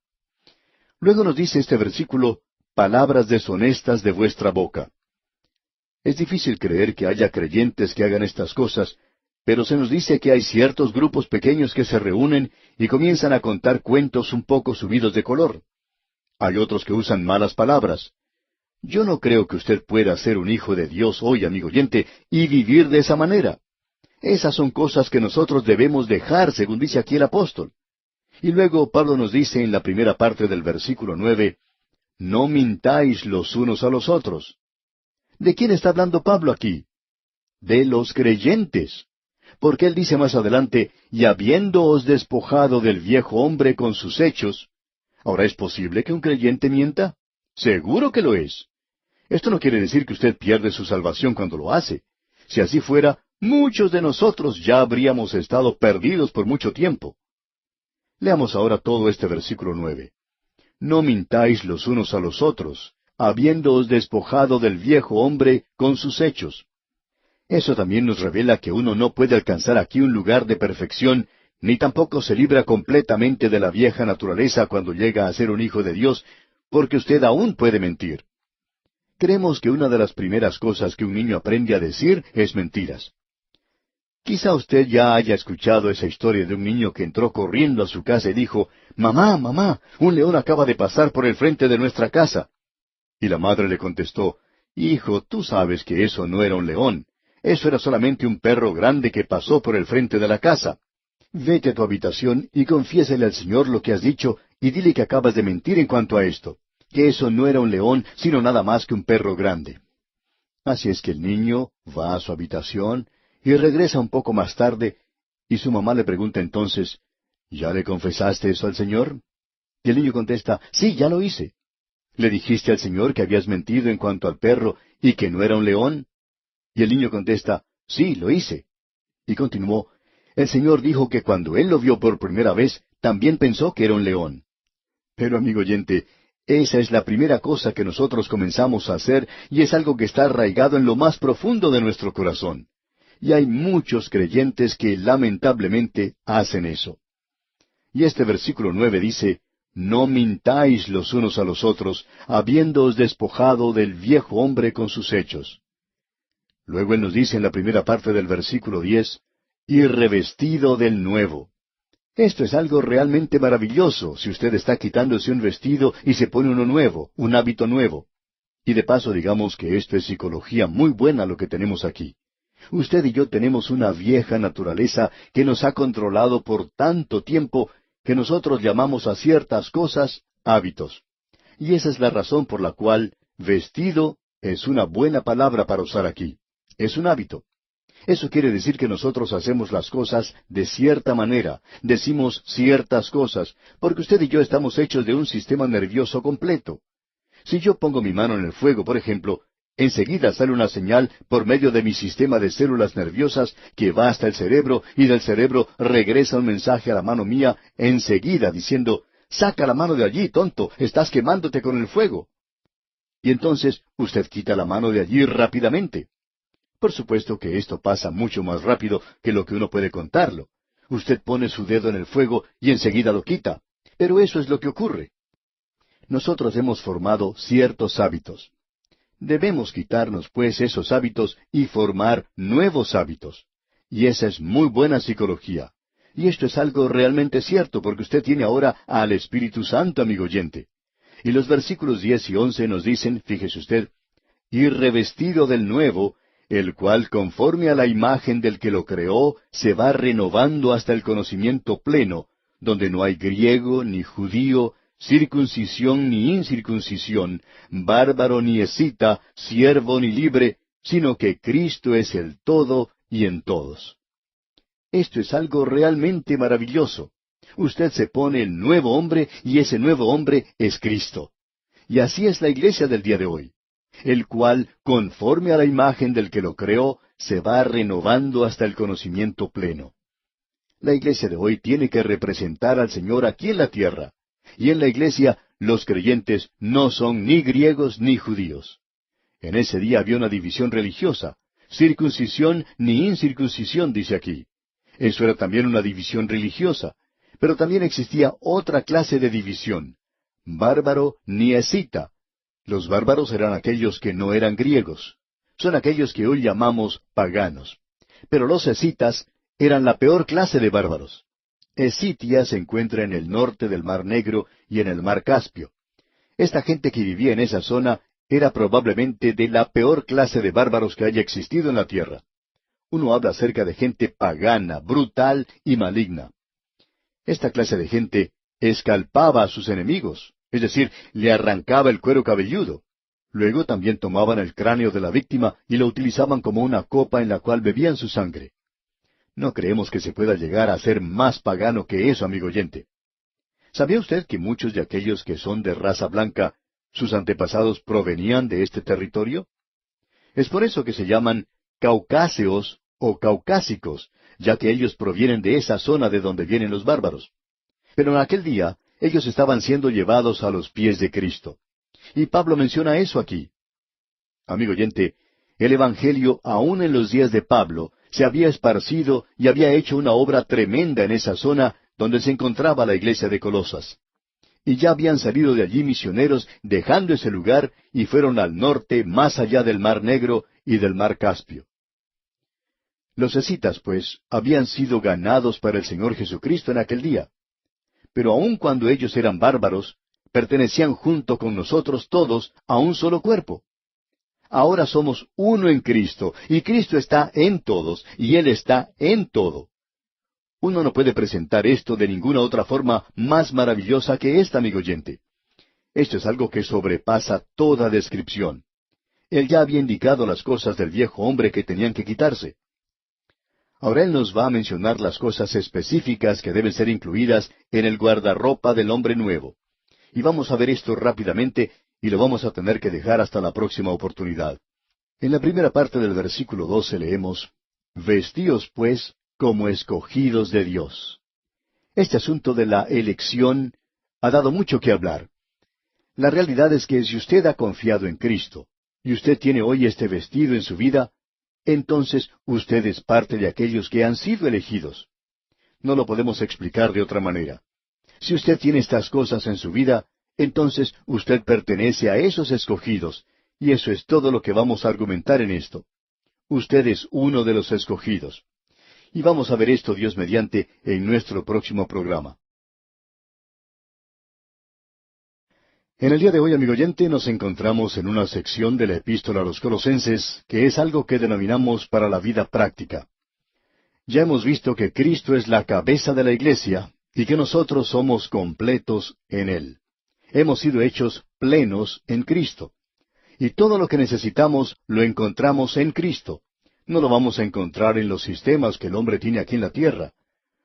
Luego nos dice este versículo, palabras deshonestas de vuestra boca. Es difícil creer que haya creyentes que hagan estas cosas, pero se nos dice que hay ciertos grupos pequeños que se reúnen y comienzan a contar cuentos un poco subidos de color. Hay otros que usan malas palabras. Yo no creo que usted pueda ser un hijo de Dios hoy, amigo oyente, y vivir de esa manera. Esas son cosas que nosotros debemos dejar, según dice aquí el apóstol. Y luego Pablo nos dice en la primera parte del versículo 9, no mintáis los unos a los otros. ¿De quién está hablando Pablo aquí? De los creyentes. Porque él dice más adelante, y habiéndoos despojado del viejo hombre con sus hechos. Ahora, ¿es posible que un creyente mienta? Seguro que lo es. Esto no quiere decir que usted pierde su salvación cuando lo hace. Si así fuera, muchos de nosotros ya habríamos estado perdidos por mucho tiempo. Leamos ahora todo este versículo 9. No mintáis los unos a los otros, habiéndoos despojado del viejo hombre con sus hechos. Eso también nos revela que uno no puede alcanzar aquí un lugar de perfección, ni tampoco se libra completamente de la vieja naturaleza cuando llega a ser un hijo de Dios, porque usted aún puede mentir. Creemos que una de las primeras cosas que un niño aprende a decir es mentiras. Quizá usted ya haya escuchado esa historia de un niño que entró corriendo a su casa y dijo, «Mamá, mamá, un león acaba de pasar por el frente de nuestra casa». Y la madre le contestó, «Hijo, tú sabes que eso no era un león. Eso era solamente un perro grande que pasó por el frente de la casa. Vete a tu habitación y confiésale al Señor lo que has dicho y dile que acabas de mentir en cuanto a esto, que eso no era un león, sino nada más que un perro grande». Así es que el niño va a su habitación y regresa un poco más tarde, y su mamá le pregunta entonces, «¿Ya le confesaste eso al Señor?» Y el niño contesta, «Sí, ya lo hice». «¿Le dijiste al Señor que habías mentido en cuanto al perro y que no era un león?» Y el niño contesta, «Sí, lo hice». Y continuó, «El Señor dijo que cuando él lo vio por primera vez, también pensó que era un león». Pero, amigo oyente, esa es la primera cosa que nosotros comenzamos a hacer y es algo que está arraigado en lo más profundo de nuestro corazón. Y hay muchos creyentes que lamentablemente hacen eso. Y este versículo 9 dice, no mintáis los unos a los otros, habiéndoos despojado del viejo hombre con sus hechos. Luego él nos dice en la primera parte del versículo 10, y revestido del nuevo. Esto es algo realmente maravilloso, si usted está quitándose un vestido y se pone uno nuevo, un hábito nuevo. Y de paso digamos que esto es psicología muy buena lo que tenemos aquí. Usted y yo tenemos una vieja naturaleza que nos ha controlado por tanto tiempo que nosotros llamamos a ciertas cosas hábitos. Y esa es la razón por la cual vestido es una buena palabra para usar aquí. Es un hábito. Eso quiere decir que nosotros hacemos las cosas de cierta manera, decimos ciertas cosas, porque usted y yo estamos hechos de un sistema nervioso completo. Si yo pongo mi mano en el fuego, por ejemplo, enseguida sale una señal por medio de mi sistema de células nerviosas que va hasta el cerebro y del cerebro regresa un mensaje a la mano mía enseguida diciendo, saca la mano de allí, tonto, estás quemándote con el fuego. Y entonces usted quita la mano de allí rápidamente. Por supuesto que esto pasa mucho más rápido que lo que uno puede contarlo. Usted pone su dedo en el fuego y enseguida lo quita. Pero eso es lo que ocurre. Nosotros hemos formado ciertos hábitos. Debemos quitarnos, pues, esos hábitos y formar nuevos hábitos. Y esa es muy buena psicología. Y esto es algo realmente cierto, porque usted tiene ahora al Espíritu Santo, amigo oyente. Y los versículos 10 y 11 nos dicen, fíjese usted, y revestido del nuevo, el cual conforme a la imagen del que lo creó, se va renovando hasta el conocimiento pleno, donde no hay griego ni judío, circuncisión ni incircuncisión, bárbaro ni escita, siervo ni libre, sino que Cristo es el todo y en todos. Esto es algo realmente maravilloso. Usted se pone el nuevo hombre y ese nuevo hombre es Cristo. Y así es la iglesia del día de hoy, el cual, conforme a la imagen del que lo creó, se va renovando hasta el conocimiento pleno. La iglesia de hoy tiene que representar al Señor aquí en la tierra. Y en la iglesia los creyentes no son ni griegos ni judíos. En ese día había una división religiosa, circuncisión ni incircuncisión, dice aquí. Eso era también una división religiosa, pero también existía otra clase de división, bárbaro ni escita. Los bárbaros eran aquellos que no eran griegos. Son aquellos que hoy llamamos paganos. Pero los escitas eran la peor clase de bárbaros. Escitia se encuentra en el norte del Mar Negro y en el Mar Caspio. Esta gente que vivía en esa zona era probablemente de la peor clase de bárbaros que haya existido en la tierra. Uno habla acerca de gente pagana, brutal y maligna. Esta clase de gente escalpaba a sus enemigos, es decir, le arrancaba el cuero cabelludo. Luego también tomaban el cráneo de la víctima y lo utilizaban como una copa en la cual bebían su sangre. No creemos que se pueda llegar a ser más pagano que eso, amigo oyente. ¿Sabía usted que muchos de aquellos que son de raza blanca, sus antepasados provenían de este territorio? Es por eso que se llaman caucáseos o caucásicos, ya que ellos provienen de esa zona de donde vienen los bárbaros. Pero en aquel día, ellos estaban siendo llevados a los pies de Cristo. Y Pablo menciona eso aquí. Amigo oyente, el Evangelio, aún en los días de Pablo, se había esparcido y había hecho una obra tremenda en esa zona donde se encontraba la iglesia de Colosas. Y ya habían salido de allí misioneros dejando ese lugar y fueron al norte, más allá del Mar Negro y del Mar Caspio. Los escitas, pues, habían sido ganados para el Señor Jesucristo en aquel día. Pero aun cuando ellos eran bárbaros, pertenecían junto con nosotros todos a un solo cuerpo. Ahora somos uno en Cristo, y Cristo está en todos, y Él está en todo. Uno no puede presentar esto de ninguna otra forma más maravillosa que esta, amigo oyente. Esto es algo que sobrepasa toda descripción. Él ya había indicado las cosas del viejo hombre que tenían que quitarse. Ahora Él nos va a mencionar las cosas específicas que deben ser incluidas en el guardarropa del hombre nuevo. Y vamos a ver esto rápidamente, y lo vamos a tener que dejar hasta la próxima oportunidad. En la primera parte del versículo 12 leemos, Vestíos pues como escogidos de Dios. Este asunto de la elección ha dado mucho que hablar. La realidad es que si usted ha confiado en Cristo, y usted tiene hoy este vestido en su vida, entonces usted es parte de aquellos que han sido elegidos. No lo podemos explicar de otra manera. Si usted tiene estas cosas en su vida, entonces usted pertenece a esos escogidos, y eso es todo lo que vamos a argumentar en esto. Usted es uno de los escogidos. Y vamos a ver esto, Dios mediante, en nuestro próximo programa. En el día de hoy, amigo oyente, nos encontramos en una sección de la Epístola a los Colosenses, que es algo que denominamos para la vida práctica. Ya hemos visto que Cristo es la cabeza de la iglesia, y que nosotros somos completos en Él. Hemos sido hechos plenos en Cristo. Y todo lo que necesitamos lo encontramos en Cristo. No lo vamos a encontrar en los sistemas que el hombre tiene aquí en la tierra.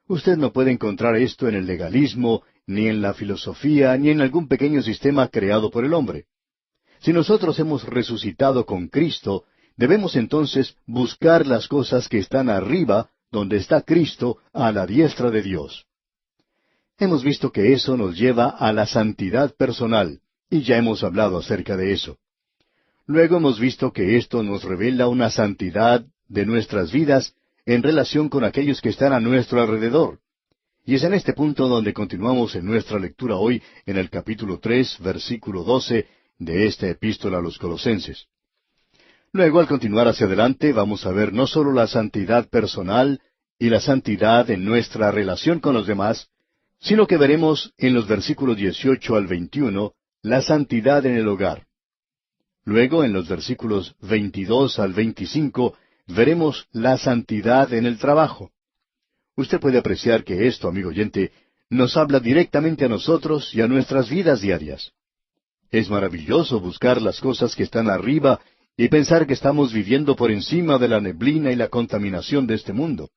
Usted no puede encontrar esto en el legalismo, ni en la filosofía, ni en algún pequeño sistema creado por el hombre. Si nosotros hemos resucitado con Cristo, debemos entonces buscar las cosas que están arriba, donde está Cristo, a la diestra de Dios. Hemos visto que eso nos lleva a la santidad personal, y ya hemos hablado acerca de eso. Luego hemos visto que esto nos revela una santidad de nuestras vidas en relación con aquellos que están a nuestro alrededor. Y es en este punto donde continuamos en nuestra lectura hoy en el capítulo 3, versículo 12 de esta epístola a los Colosenses. Luego, al continuar hacia adelante, vamos a ver no solo la santidad personal y la santidad en nuestra relación con los demás, sino que veremos en los versículos 18 al 21 la santidad en el hogar. Luego, en los versículos 22 al 25, veremos la santidad en el trabajo. Usted puede apreciar que esto, amigo oyente, nos habla directamente a nosotros y a nuestras vidas diarias. Es maravilloso buscar las cosas que están arriba y pensar que estamos viviendo por encima de la neblina y la contaminación de este mundo.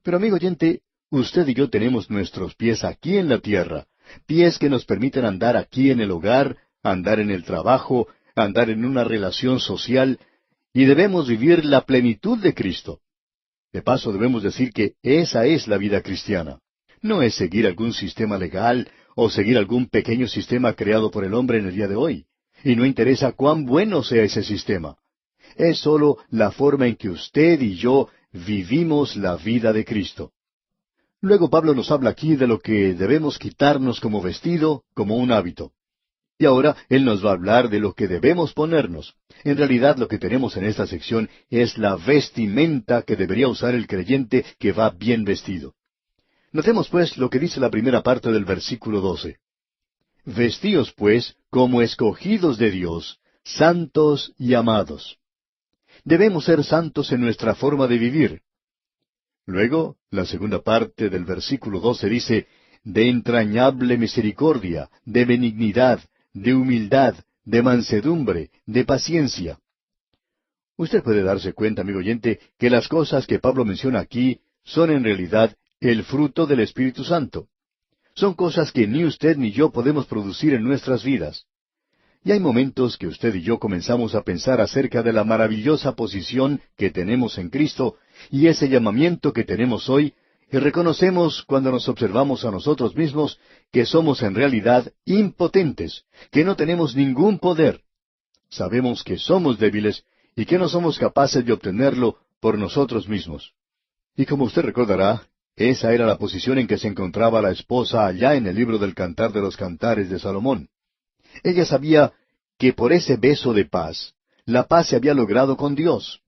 Pero, amigo oyente, usted y yo tenemos nuestros pies aquí en la tierra, pies que nos permiten andar aquí en el hogar, andar en el trabajo, andar en una relación social, y debemos vivir la plenitud de Cristo. De paso, debemos decir que esa es la vida cristiana. No es seguir algún sistema legal o seguir algún pequeño sistema creado por el hombre en el día de hoy. Y no interesa cuán bueno sea ese sistema. Es sólo la forma en que usted y yo vivimos la vida de Cristo. Luego Pablo nos habla aquí de lo que debemos quitarnos como vestido, como un hábito. Y ahora él nos va a hablar de lo que debemos ponernos. En realidad lo que tenemos en esta sección es la vestimenta que debería usar el creyente que va bien vestido. Notemos pues lo que dice la primera parte del versículo 12. Vestíos pues como escogidos de Dios, santos y amados. Debemos ser santos en nuestra forma de vivir. Luego, la segunda parte del versículo 12 dice, de entrañable misericordia, de benignidad, de humildad, de mansedumbre, de paciencia. Usted puede darse cuenta, amigo oyente, que las cosas que Pablo menciona aquí son en realidad el fruto del Espíritu Santo. Son cosas que ni usted ni yo podemos producir en nuestras vidas. Y hay momentos que usted y yo comenzamos a pensar acerca de la maravillosa posición que tenemos en Cristo y ese llamamiento que tenemos hoy, y reconocemos cuando nos observamos a nosotros mismos que somos en realidad impotentes, que no tenemos ningún poder. Sabemos que somos débiles y que no somos capaces de obtenerlo por nosotros mismos. Y como usted recordará, esa era la posición en que se encontraba la esposa allá en el libro del Cantar de los Cantares de Salomón. Ella sabía que por ese beso de paz, la paz se había logrado con Dios.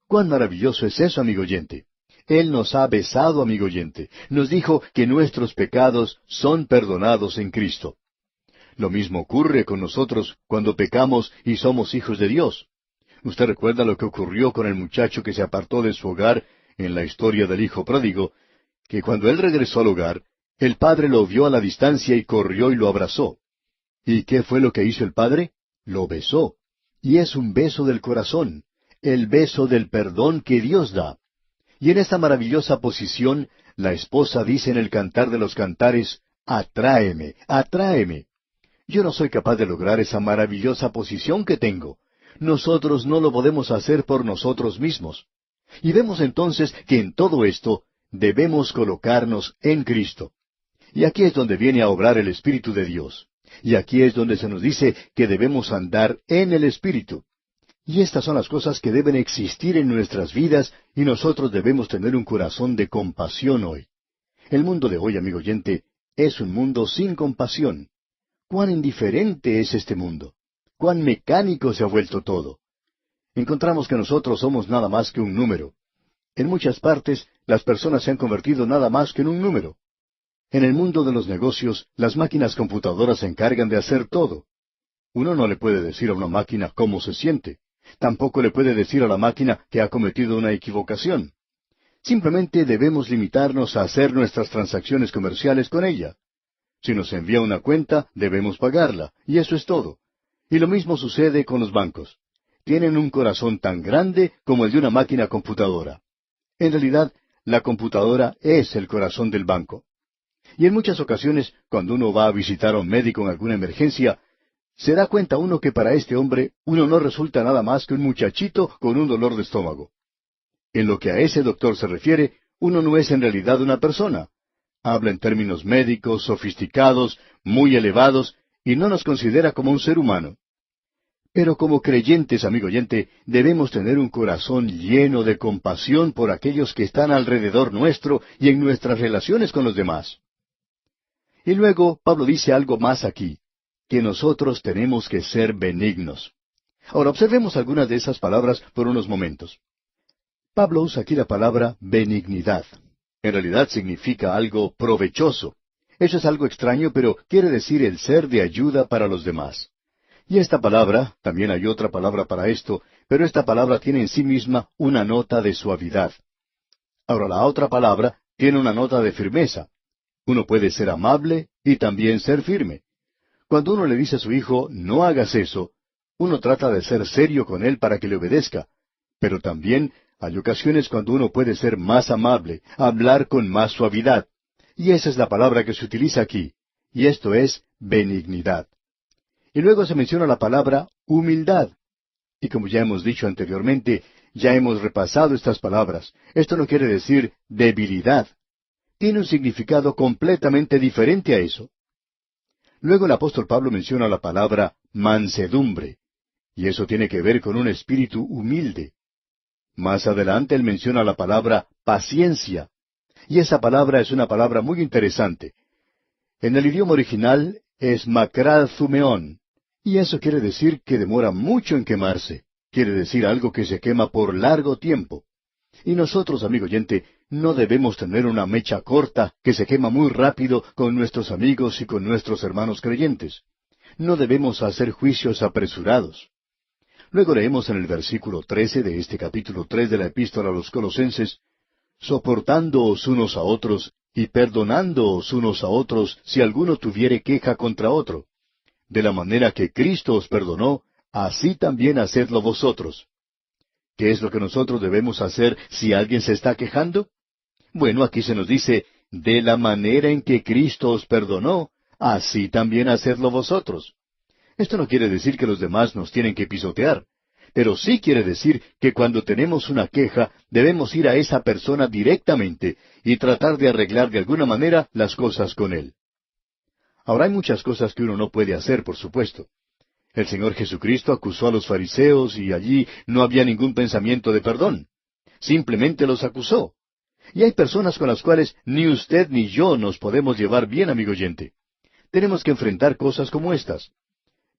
¡Cuán maravilloso es eso, amigo oyente! Él nos ha besado, amigo oyente. Nos dijo que nuestros pecados son perdonados en Cristo. Lo mismo ocurre con nosotros cuando pecamos y somos hijos de Dios. Usted recuerda lo que ocurrió con el muchacho que se apartó de su hogar en la historia del hijo pródigo, que cuando él regresó al hogar, el padre lo vio a la distancia y corrió y lo abrazó. ¿Y qué fue lo que hizo el padre? Lo besó. Y es un beso del corazón, el beso del perdón que Dios da. Y en esta maravillosa posición, la esposa dice en el Cantar de los Cantares, atráeme, atráeme. Yo no soy capaz de lograr esa maravillosa posición que tengo. Nosotros no lo podemos hacer por nosotros mismos. Y vemos entonces que en todo esto debemos colocarnos en Cristo. Y aquí es donde viene a obrar el Espíritu de Dios. Y aquí es donde se nos dice que debemos andar en el Espíritu. Y estas son las cosas que deben existir en nuestras vidas y nosotros debemos tener un corazón de compasión hoy. El mundo de hoy, amigo oyente, es un mundo sin compasión. Cuán indiferente es este mundo. Cuán mecánico se ha vuelto todo. Encontramos que nosotros somos nada más que un número. En muchas partes, las personas se han convertido nada más que en un número. En el mundo de los negocios, las máquinas computadoras se encargan de hacer todo. Uno no le puede decir a una máquina cómo se siente. Tampoco le puede decir a la máquina que ha cometido una equivocación. Simplemente debemos limitarnos a hacer nuestras transacciones comerciales con ella. Si nos envía una cuenta, debemos pagarla, y eso es todo. Y lo mismo sucede con los bancos. Tienen un corazón tan grande como el de una máquina computadora. En realidad, la computadora es el corazón del banco. Y en muchas ocasiones, cuando uno va a visitar a un médico en alguna emergencia, se da cuenta uno que para este hombre uno no resulta nada más que un muchachito con un dolor de estómago. En lo que a ese doctor se refiere, uno no es en realidad una persona. Habla en términos médicos, sofisticados, muy elevados, y no nos considera como un ser humano. Pero como creyentes, amigo oyente, debemos tener un corazón lleno de compasión por aquellos que están alrededor nuestro y en nuestras relaciones con los demás. Y luego Pablo dice algo más aquí, que nosotros tenemos que ser benignos. Ahora observemos algunas de esas palabras por unos momentos. Pablo usa aquí la palabra benignidad. En realidad significa algo provechoso. Eso es algo extraño, pero quiere decir el ser de ayuda para los demás. Y esta palabra, también hay otra palabra para esto, pero esta palabra tiene en sí misma una nota de suavidad. Ahora la otra palabra tiene una nota de firmeza. Uno puede ser amable y también ser firme. Cuando uno le dice a su hijo, no hagas eso, uno trata de ser serio con él para que le obedezca. Pero también hay ocasiones cuando uno puede ser más amable, hablar con más suavidad. Y esa es la palabra que se utiliza aquí. Y esto es benignidad. Y luego se menciona la palabra humildad. Y como ya hemos dicho anteriormente, ya hemos repasado estas palabras. Esto no quiere decir debilidad. Tiene un significado completamente diferente a eso. Luego el apóstol Pablo menciona la palabra mansedumbre. Y eso tiene que ver con un espíritu humilde. Más adelante él menciona la palabra paciencia. Y esa palabra es una palabra muy interesante. En el idioma original es makral-thumeón. Y eso quiere decir que demora mucho en quemarse. Quiere decir algo que se quema por largo tiempo. Y nosotros, amigo oyente, no debemos tener una mecha corta que se quema muy rápido con nuestros amigos y con nuestros hermanos creyentes. No debemos hacer juicios apresurados. Luego leemos en el versículo 13 de este capítulo 3 de la Epístola a los Colosenses, soportándoos unos a otros y perdonándoos unos a otros si alguno tuviere queja contra otro. De la manera que Cristo os perdonó, así también hacedlo vosotros. ¿Qué es lo que nosotros debemos hacer si alguien se está quejando? Bueno, aquí se nos dice, de la manera en que Cristo os perdonó, así también hacedlo vosotros. Esto no quiere decir que los demás nos tienen que pisotear, pero sí quiere decir que cuando tenemos una queja debemos ir a esa persona directamente y tratar de arreglar de alguna manera las cosas con él. Ahora hay muchas cosas que uno no puede hacer, por supuesto. El Señor Jesucristo acusó a los fariseos y allí no había ningún pensamiento de perdón. Simplemente los acusó. Y hay personas con las cuales ni usted ni yo nos podemos llevar bien, amigo oyente. Tenemos que enfrentar cosas como estas.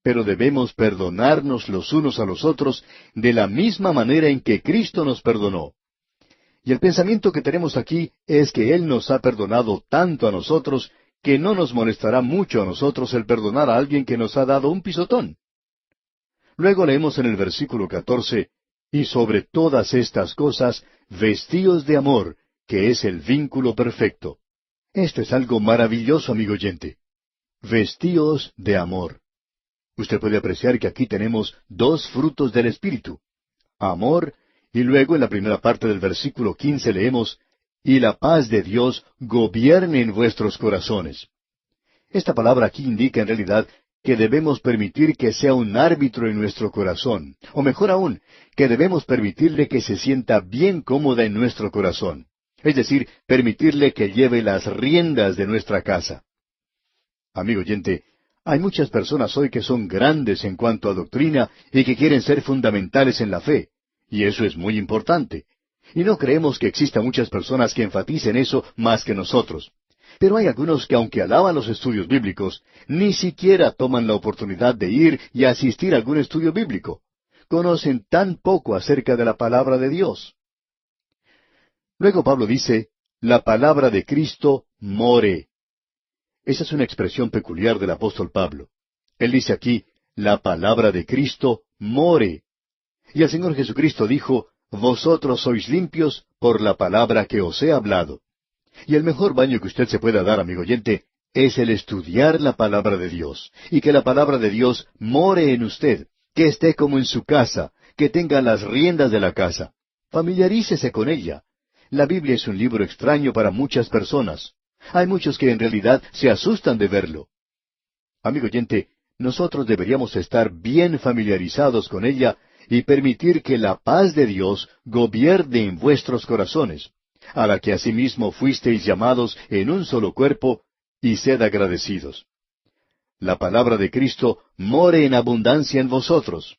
Pero debemos perdonarnos los unos a los otros de la misma manera en que Cristo nos perdonó. Y el pensamiento que tenemos aquí es que Él nos ha perdonado tanto a nosotros que no nos molestará mucho a nosotros el perdonar a alguien que nos ha dado un pisotón. Luego leemos en el versículo 14, y sobre todas estas cosas, vestíos de amor, que es el vínculo perfecto. Esto es algo maravilloso, amigo oyente. Vestíos de amor. Usted puede apreciar que aquí tenemos dos frutos del Espíritu. Amor, y luego en la primera parte del versículo 15 leemos, y la paz de Dios gobierne en vuestros corazones. Esta palabra aquí indica en realidad que debemos permitir que sea un árbitro en nuestro corazón, o mejor aún, que debemos permitirle que se sienta bien cómoda en nuestro corazón. Es decir, permitirle que lleve las riendas de nuestra casa. Amigo oyente, hay muchas personas hoy que son grandes en cuanto a doctrina y que quieren ser fundamentales en la fe, y eso es muy importante. Y no creemos que exista muchas personas que enfaticen eso más que nosotros. Pero hay algunos que, aunque alaban los estudios bíblicos, ni siquiera toman la oportunidad de ir y asistir a algún estudio bíblico. Conocen tan poco acerca de la palabra de Dios. Luego Pablo dice, la palabra de Cristo more. Esa es una expresión peculiar del apóstol Pablo. Él dice aquí, la palabra de Cristo more. Y el Señor Jesucristo dijo, vosotros sois limpios por la palabra que os he hablado. Y el mejor baño que usted se pueda dar, amigo oyente, es el estudiar la palabra de Dios, y que la palabra de Dios more en usted, que esté como en su casa, que tenga las riendas de la casa. Familiarícese con ella. La Biblia es un libro extraño para muchas personas. Hay muchos que en realidad se asustan de verlo. Amigo oyente, nosotros deberíamos estar bien familiarizados con ella y permitir que la paz de Dios gobierne en vuestros corazones, a la que asimismo fuisteis llamados en un solo cuerpo, y sed agradecidos. La palabra de Cristo more en abundancia en vosotros.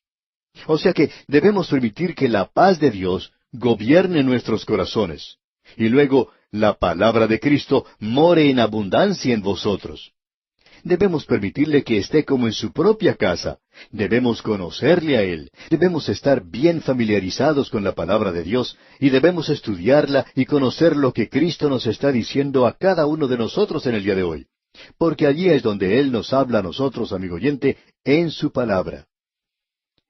O sea que debemos permitir que la paz de Dios gobierne nuestros corazones. Y luego, la palabra de Cristo more en abundancia en vosotros. Debemos permitirle que esté como en su propia casa. Debemos conocerle a Él. Debemos estar bien familiarizados con la palabra de Dios y debemos estudiarla y conocer lo que Cristo nos está diciendo a cada uno de nosotros en el día de hoy. Porque allí es donde Él nos habla a nosotros, amigo oyente, en su palabra.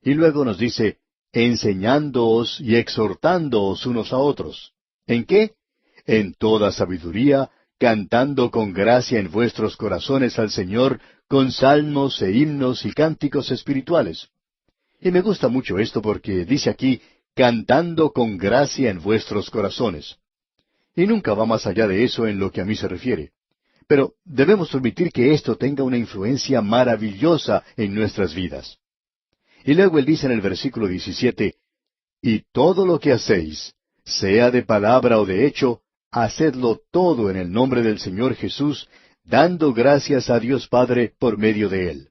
Y luego nos dice, enseñándoos y exhortándoos unos a otros. ¿En qué? En toda sabiduría, cantando con gracia en vuestros corazones al Señor, con salmos e himnos y cánticos espirituales. Y me gusta mucho esto porque dice aquí, cantando con gracia en vuestros corazones. Y nunca va más allá de eso en lo que a mí se refiere. Pero debemos permitir que esto tenga una influencia maravillosa en nuestras vidas. Y luego él dice en el versículo 17, y todo lo que hacéis, sea de palabra o de hecho, hacedlo todo en el nombre del Señor Jesús, dando gracias a Dios Padre por medio de Él.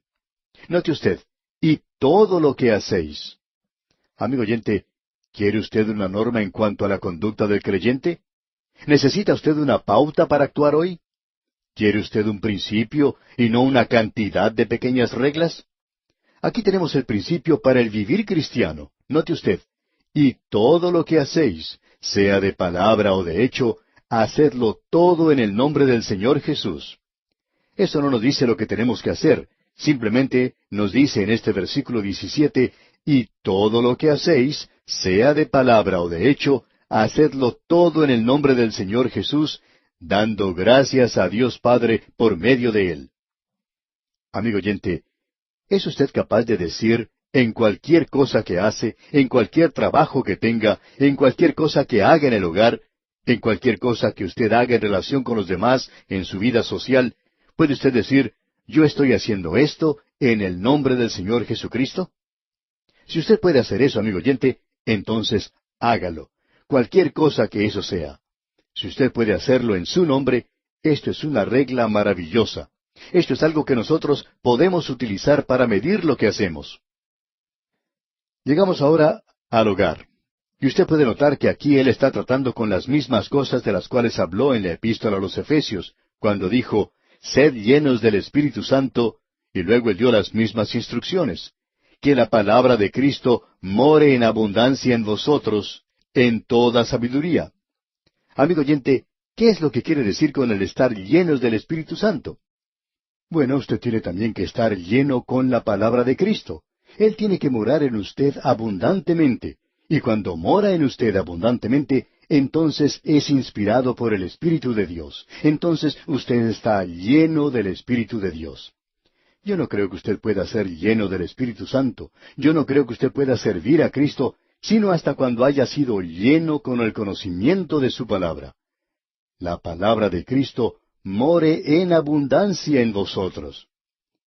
Note usted, y todo lo que hacéis. Amigo oyente, ¿quiere usted una norma en cuanto a la conducta del creyente? ¿Necesita usted una pauta para actuar hoy? ¿Quiere usted un principio y no una cantidad de pequeñas reglas? Aquí tenemos el principio para el vivir cristiano. Note usted, y todo lo que hacéis, sea de palabra o de hecho, hacedlo todo en el nombre del Señor Jesús. Eso no nos dice lo que tenemos que hacer, simplemente nos dice en este versículo 17, y todo lo que hacéis, sea de palabra o de hecho, hacedlo todo en el nombre del Señor Jesús, dando gracias a Dios Padre por medio de Él. Amigo oyente, ¿es usted capaz de decir, en cualquier cosa que hace, en cualquier trabajo que tenga, en cualquier cosa que haga en el hogar, en cualquier cosa que usted haga en relación con los demás, en su vida social, puede usted decir, yo estoy haciendo esto en el nombre del Señor Jesucristo? Si usted puede hacer eso, amigo oyente, entonces hágalo, cualquier cosa que eso sea. Si usted puede hacerlo en su nombre, esto es una regla maravillosa. Esto es algo que nosotros podemos utilizar para medir lo que hacemos. Llegamos ahora al hogar. Y usted puede notar que aquí él está tratando con las mismas cosas de las cuales habló en la epístola a los Efesios, cuando dijo, sed llenos del Espíritu Santo, y luego él dio las mismas instrucciones. Que la palabra de Cristo more en abundancia en vosotros, en toda sabiduría. Amigo oyente, ¿qué es lo que quiere decir con el estar llenos del Espíritu Santo? Bueno, usted tiene también que estar lleno con la palabra de Cristo. Él tiene que morar en usted abundantemente. Y cuando mora en usted abundantemente, entonces es inspirado por el Espíritu de Dios. Entonces usted está lleno del Espíritu de Dios. Yo no creo que usted pueda ser lleno del Espíritu Santo. Yo no creo que usted pueda servir a Cristo, sino hasta cuando haya sido lleno con el conocimiento de su palabra. La palabra de Cristo more en abundancia en vosotros.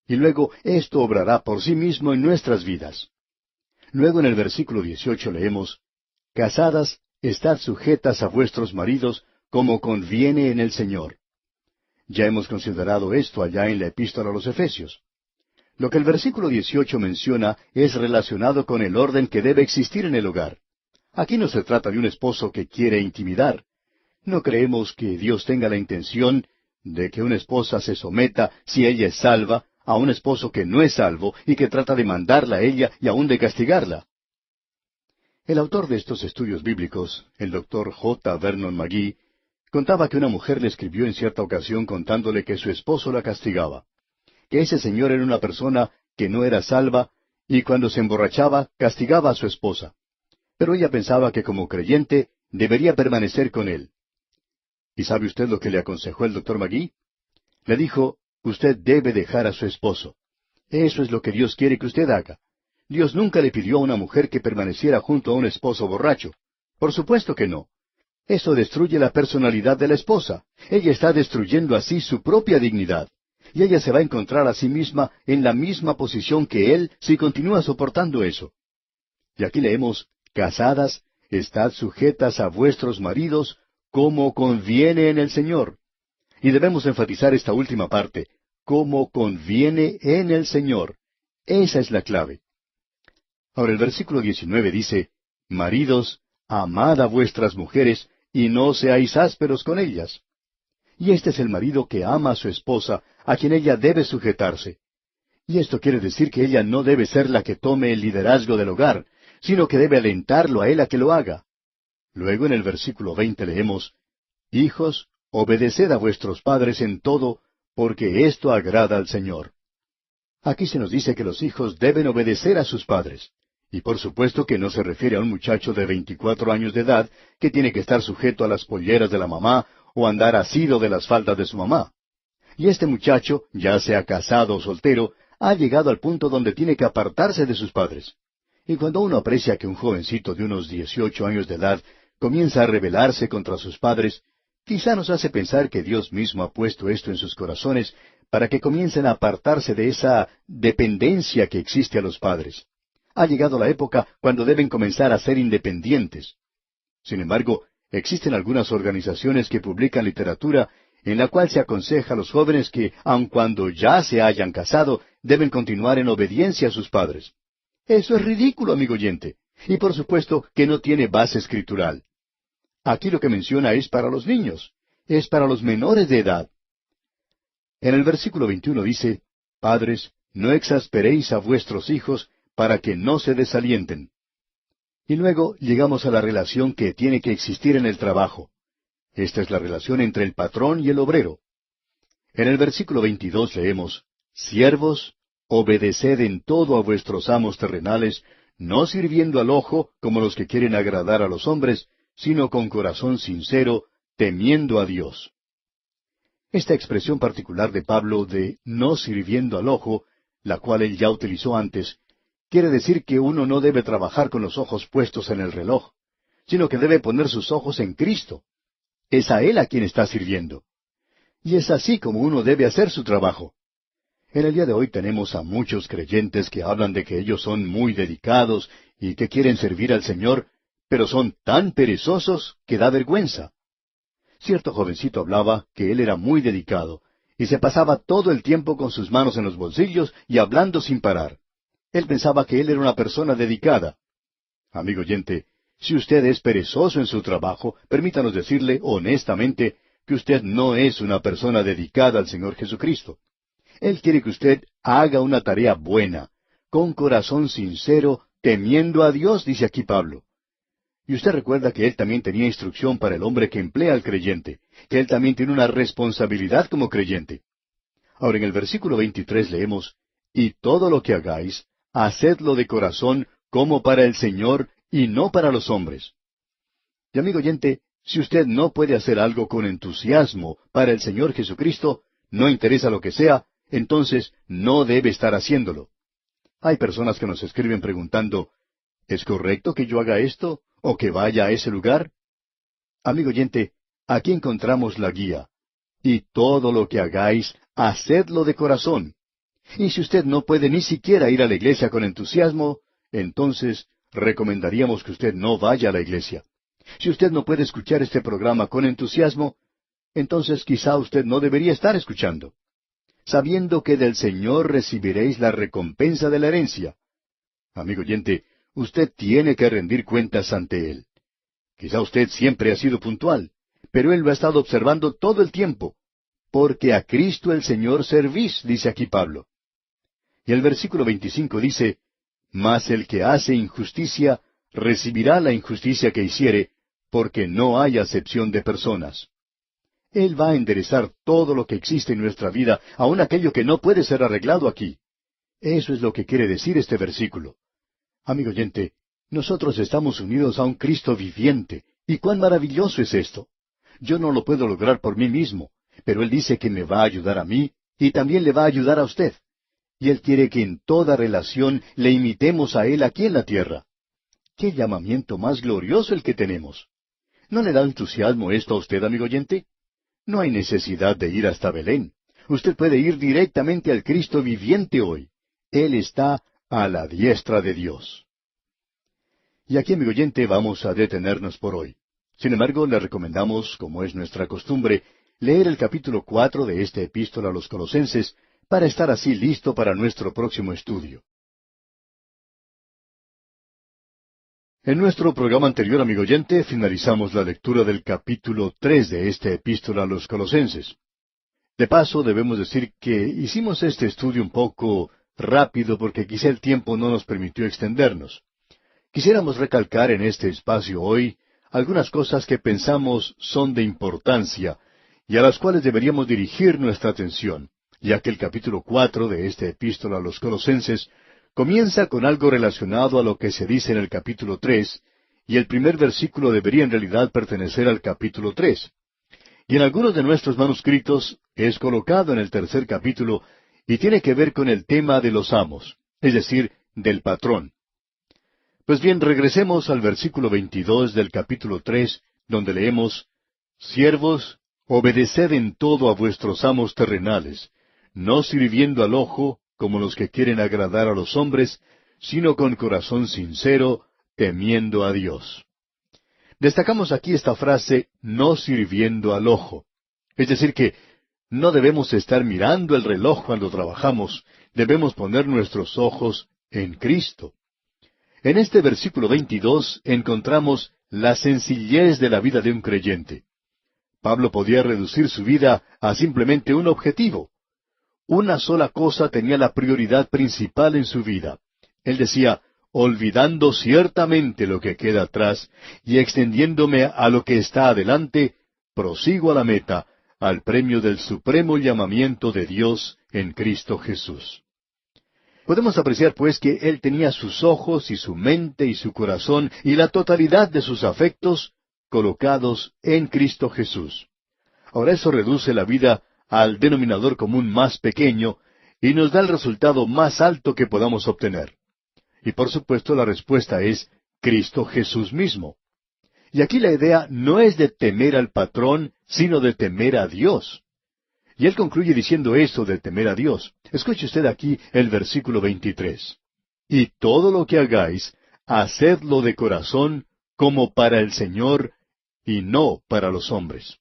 Y luego esto obrará por sí mismo en nuestras vidas. Luego en el versículo 18 leemos, Casadas, estad sujetas a vuestros maridos, como conviene en el Señor. Ya hemos considerado esto allá en la epístola a los Efesios. Lo que el versículo 18 menciona es relacionado con el orden que debe existir en el hogar. Aquí no se trata de un esposo que quiere intimidar. No creemos que Dios tenga la intención de que una esposa se someta, si ella es salva, a un esposo que no es salvo y que trata de mandarla a ella y aún de castigarla. El autor de estos estudios bíblicos, el doctor J. Vernon McGee, contaba que una mujer le escribió en cierta ocasión contándole que su esposo la castigaba, que ese señor era una persona que no era salva y cuando se emborrachaba castigaba a su esposa. Pero ella pensaba que como creyente debería permanecer con él. ¿Y sabe usted lo que le aconsejó el doctor McGee? Le dijo, usted debe dejar a su esposo. Eso es lo que Dios quiere que usted haga. Dios nunca le pidió a una mujer que permaneciera junto a un esposo borracho. Por supuesto que no. Eso destruye la personalidad de la esposa. Ella está destruyendo así su propia dignidad. Y ella se va a encontrar a sí misma en la misma posición que él si continúa soportando eso. Y aquí leemos, casadas, estad sujetas a vuestros maridos, como conviene en el Señor. Y debemos enfatizar esta última parte, como conviene en el Señor. Esa es la clave. Ahora el versículo 19 dice, maridos, amad a vuestras mujeres, y no seáis ásperos con ellas. Y este es el marido que ama a su esposa, a quien ella debe sujetarse. Y esto quiere decir que ella no debe ser la que tome el liderazgo del hogar, sino que debe alentarlo a él a que lo haga. Luego en el versículo 20 leemos, hijos, obedeced a vuestros padres en todo, porque esto agrada al Señor. Aquí se nos dice que los hijos deben obedecer a sus padres. Y por supuesto que no se refiere a un muchacho de 24 años de edad que tiene que estar sujeto a las polleras de la mamá o andar asido de las faldas de su mamá. Y este muchacho, ya sea casado o soltero, ha llegado al punto donde tiene que apartarse de sus padres. Y cuando uno aprecia que un jovencito de unos 18 años de edad comienza a rebelarse contra sus padres, quizá nos hace pensar que Dios mismo ha puesto esto en sus corazones para que comiencen a apartarse de esa dependencia que existe a los padres. Ha llegado la época cuando deben comenzar a ser independientes. Sin embargo, existen algunas organizaciones que publican literatura en la cual se aconseja a los jóvenes que, aun cuando ya se hayan casado, deben continuar en obediencia a sus padres. Eso es ridículo, amigo oyente, y por supuesto que no tiene base escritural. Aquí lo que menciona es para los niños, es para los menores de edad. En el versículo 21 dice, padres, no exasperéis a vuestros hijos para que no se desalienten. Y luego llegamos a la relación que tiene que existir en el trabajo. Esta es la relación entre el patrón y el obrero. En el versículo 22 leemos, siervos, obedeced en todo a vuestros amos terrenales, no sirviendo al ojo como los que quieren agradar a los hombres, sino con corazón sincero, temiendo a Dios. Esta expresión particular de Pablo de no sirviendo al ojo, la cual él ya utilizó antes, quiere decir que uno no debe trabajar con los ojos puestos en el reloj, sino que debe poner sus ojos en Cristo. Es a Él a quien está sirviendo. Y es así como uno debe hacer su trabajo. En el día de hoy tenemos a muchos creyentes que hablan de que ellos son muy dedicados y que quieren servir al Señor, pero son tan perezosos que da vergüenza. Cierto jovencito hablaba que él era muy dedicado, y se pasaba todo el tiempo con sus manos en los bolsillos y hablando sin parar. Él pensaba que él era una persona dedicada. Amigo oyente, si usted es perezoso en su trabajo, permítanos decirle honestamente que usted no es una persona dedicada al Señor Jesucristo. Él quiere que usted haga una tarea buena, con corazón sincero, temiendo a Dios, dice aquí Pablo. Y usted recuerda que él también tenía instrucción para el hombre que emplea al creyente, que él también tiene una responsabilidad como creyente. Ahora en el versículo 23 leemos, y todo lo que hagáis, hacedlo de corazón como para el Señor y no para los hombres. Y amigo oyente, si usted no puede hacer algo con entusiasmo para el Señor Jesucristo, no interesa lo que sea, entonces no debe estar haciéndolo. Hay personas que nos escriben preguntando, ¿es correcto que yo haga esto o que vaya a ese lugar? Amigo oyente, aquí encontramos la guía. Y todo lo que hagáis, hacedlo de corazón. Y si usted no puede ni siquiera ir a la iglesia con entusiasmo, entonces recomendaríamos que usted no vaya a la iglesia. Si usted no puede escuchar este programa con entusiasmo, entonces quizá usted no debería estar escuchando. Sabiendo que del Señor recibiréis la recompensa de la herencia. Amigo oyente, usted tiene que rendir cuentas ante Él. Quizá usted siempre ha sido puntual, pero Él lo ha estado observando todo el tiempo. porque a Cristo el Señor servís, dice aquí Pablo. Y el versículo 25 dice, mas el que hace injusticia recibirá la injusticia que hiciere, porque no hay acepción de personas. Él va a enderezar todo lo que existe en nuestra vida, aun aquello que no puede ser arreglado aquí. Eso es lo que quiere decir este versículo. Amigo oyente, nosotros estamos unidos a un Cristo viviente, y cuán maravilloso es esto. Yo no lo puedo lograr por mí mismo, pero Él dice que me va a ayudar a mí, y también le va a ayudar a usted. Y Él quiere que en toda relación le imitemos a Él aquí en la tierra. ¡Qué llamamiento más glorioso el que tenemos! ¿No le da entusiasmo esto a usted, amigo oyente? No hay necesidad de ir hasta Belén. Usted puede ir directamente al Cristo viviente hoy. Él está a la diestra de Dios. Y aquí, amigo oyente, vamos a detenernos por hoy. Sin embargo, le recomendamos, como es nuestra costumbre, leer el capítulo 4 de esta epístola a los Colosenses, para estar así listo para nuestro próximo estudio. En nuestro programa anterior, amigo oyente, finalizamos la lectura del capítulo 3 de esta epístola a los Colosenses. De paso, debemos decir que hicimos este estudio un poco rápido porque quizá el tiempo no nos permitió extendernos. Quisiéramos recalcar en este espacio hoy algunas cosas que pensamos son de importancia y a las cuales deberíamos dirigir nuestra atención, ya que el capítulo 4 de esta epístola a los Colosenses comienza con algo relacionado a lo que se dice en el capítulo 3, y el primer versículo debería en realidad pertenecer al capítulo 3. Y en algunos de nuestros manuscritos es colocado en el tercer capítulo y tiene que ver con el tema de los amos, es decir, del patrón. Pues bien, regresemos al versículo 22 del capítulo 3, donde leemos, Siervos, obedeced en todo a vuestros amos terrenales, no sirviendo al ojo, como los que quieren agradar a los hombres, sino con corazón sincero, temiendo a Dios. Destacamos aquí esta frase, no sirviendo al ojo. Es decir que no debemos estar mirando el reloj cuando trabajamos, debemos poner nuestros ojos en Cristo. En este versículo 22 encontramos la sencillez de la vida de un creyente. Pablo podía reducir su vida a simplemente un objetivo. Una sola cosa tenía la prioridad principal en su vida. Él decía, olvidando ciertamente lo que queda atrás y extendiéndome a lo que está adelante, prosigo a la meta, al premio del supremo llamamiento de Dios en Cristo Jesús. Podemos apreciar, pues, que él tenía sus ojos y su mente y su corazón y la totalidad de sus afectos colocados en Cristo Jesús. Ahora eso reduce la vida al denominador común más pequeño y nos da el resultado más alto que podamos obtener. Y por supuesto la respuesta es Cristo Jesús mismo. Y aquí la idea no es de temer al patrón, sino de temer a Dios. Y él concluye diciendo eso de temer a Dios. Escuche usted aquí el versículo 23. Y todo lo que hagáis, hacedlo de corazón, como para el Señor, y no para los hombres.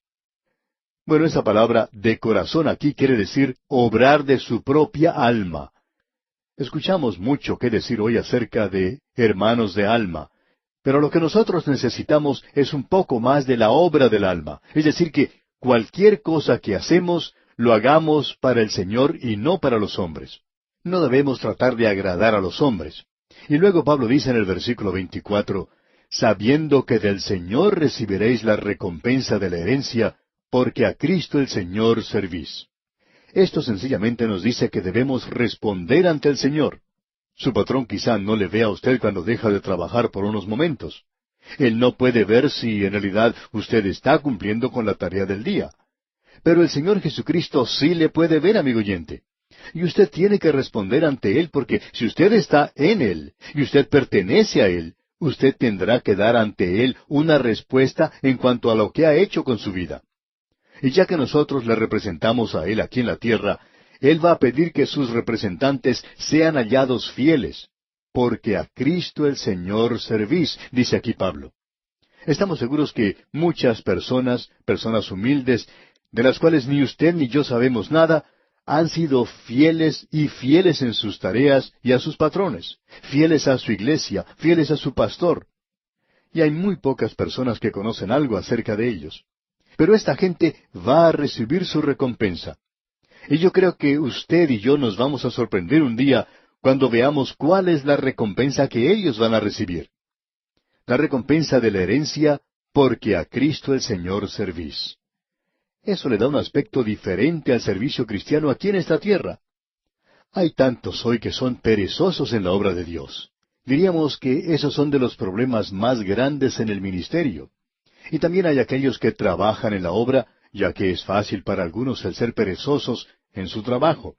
Bueno, esa palabra de corazón aquí quiere decir obrar de su propia alma. Escuchamos mucho que decir hoy acerca de hermanos de alma, pero lo que nosotros necesitamos es un poco más de la obra del alma, es decir, que cualquier cosa que hacemos, lo hagamos para el Señor y no para los hombres. No debemos tratar de agradar a los hombres. Y luego Pablo dice en el versículo 24, sabiendo que del Señor recibiréis la recompensa de la herencia, porque a Cristo el Señor servís. Esto sencillamente nos dice que debemos responder ante el Señor. Su patrón quizá no le vea a usted cuando deja de trabajar por unos momentos. Él no puede ver si en realidad usted está cumpliendo con la tarea del día. Pero el Señor Jesucristo sí le puede ver, amigo oyente. Y usted tiene que responder ante Él porque si usted está en Él y usted pertenece a Él, usted tendrá que dar ante Él una respuesta en cuanto a lo que ha hecho con su vida. Y ya que nosotros le representamos a Él aquí en la tierra, Él va a pedir que sus representantes sean hallados fieles, porque a Cristo el Señor servís, dice aquí Pablo. Estamos seguros que muchas personas humildes, de las cuales ni usted ni yo sabemos nada, han sido fieles y fieles en sus tareas y a sus patrones, fieles a su iglesia, fieles a su pastor. Y hay muy pocas personas que conocen algo acerca de ellos. Pero esta gente va a recibir su recompensa. Y yo creo que usted y yo nos vamos a sorprender un día cuando veamos cuál es la recompensa que ellos van a recibir. La recompensa de la herencia, porque a Cristo el Señor servís. Eso le da un aspecto diferente al servicio cristiano aquí en esta tierra. Hay tantos hoy que son perezosos en la obra de Dios. Diríamos que esos son de los problemas más grandes en el ministerio. Y también hay aquellos que trabajan en la obra, ya que es fácil para algunos el ser perezosos en su trabajo.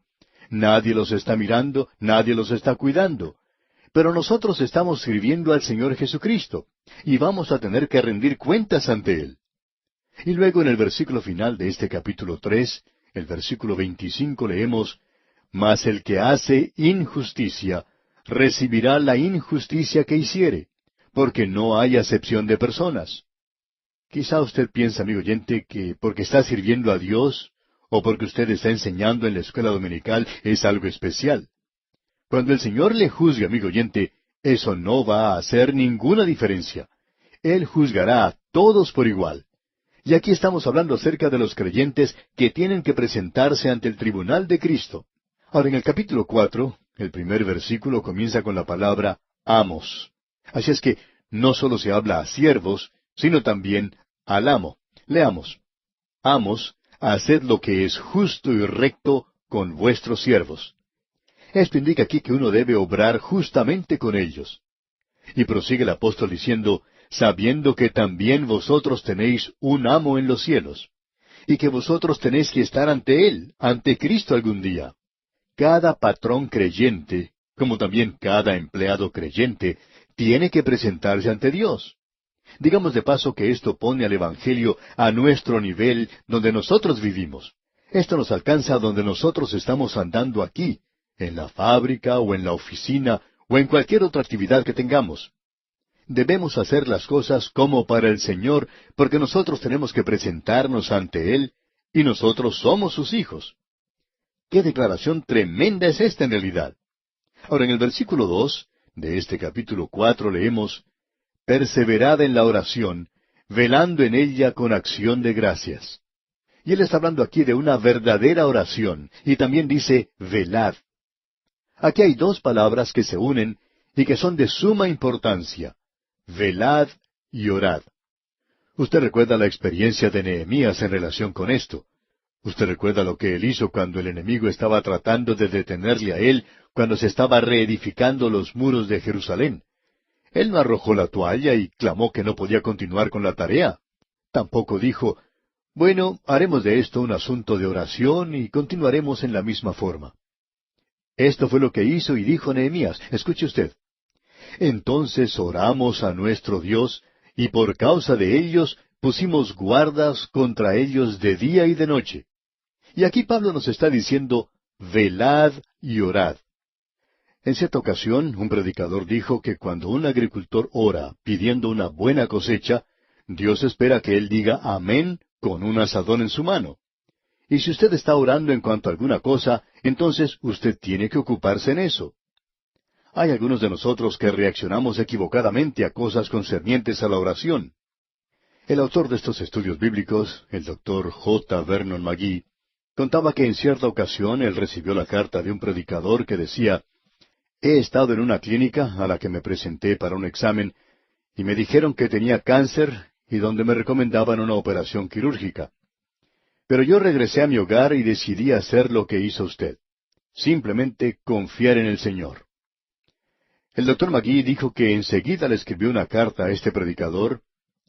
Nadie los está mirando, nadie los está cuidando. Pero nosotros estamos sirviendo al Señor Jesucristo, y vamos a tener que rendir cuentas ante Él. Y luego en el versículo final de este capítulo 3, el versículo 25 leemos, Mas el que hace injusticia, recibirá la injusticia que hiciere, porque no hay acepción de personas. Quizá usted piensa, amigo oyente, que porque está sirviendo a Dios, o porque usted está enseñando en la escuela dominical, es algo especial. Cuando el Señor le juzgue, amigo oyente, eso no va a hacer ninguna diferencia. Él juzgará a todos por igual. Y aquí estamos hablando acerca de los creyentes que tienen que presentarse ante el tribunal de Cristo. Ahora, en el capítulo 4, el primer versículo comienza con la palabra amos. Así es que no solo se habla a siervos, sino también al amo. Leamos. Amos, haced lo que es justo y recto con vuestros siervos. Esto indica aquí que uno debe obrar justamente con ellos. Y prosigue el apóstol diciendo, sabiendo que también vosotros tenéis un amo en los cielos, y que vosotros tenéis que estar ante Él, ante Cristo algún día. Cada patrón creyente, como también cada empleado creyente, tiene que presentarse ante Dios. Digamos de paso que esto pone al Evangelio a nuestro nivel donde nosotros vivimos. Esto nos alcanza donde nosotros estamos andando aquí, en la fábrica o en la oficina o en cualquier otra actividad que tengamos. Debemos hacer las cosas como para el Señor, porque nosotros tenemos que presentarnos ante Él, y nosotros somos sus hijos. ¡Qué declaración tremenda es esta en realidad! Ahora, en el versículo 2 de este capítulo 4 leemos, Perseverad en la oración, velando en ella con acción de gracias. Y él está hablando aquí de una verdadera oración, y también dice, velad. Aquí hay dos palabras que se unen y que son de suma importancia. Velad y orad. Usted recuerda la experiencia de Nehemías en relación con esto. Usted recuerda lo que él hizo cuando el enemigo estaba tratando de detenerle a él cuando se estaba reedificando los muros de Jerusalén. Él no arrojó la toalla y clamó que no podía continuar con la tarea. Tampoco dijo, bueno, haremos de esto un asunto de oración y continuaremos en la misma forma. Esto fue lo que hizo y dijo Nehemías. Escuche usted. Entonces oramos a nuestro Dios, y por causa de ellos pusimos guardas contra ellos de día y de noche. Y aquí Pablo nos está diciendo, velad y orad. En cierta ocasión, un predicador dijo que cuando un agricultor ora pidiendo una buena cosecha, Dios espera que él diga amén con un asadón en su mano. Y si usted está orando en cuanto a alguna cosa, entonces usted tiene que ocuparse en eso. Hay algunos de nosotros que reaccionamos equivocadamente a cosas concernientes a la oración. El autor de estos estudios bíblicos, el doctor J. Vernon McGee, contaba que en cierta ocasión él recibió la carta de un predicador que decía, he estado en una clínica a la que me presenté para un examen y me dijeron que tenía cáncer y donde me recomendaban una operación quirúrgica. Pero yo regresé a mi hogar y decidí hacer lo que hizo usted. Simplemente confiar en el Señor. El doctor McGee dijo que enseguida le escribió una carta a este predicador,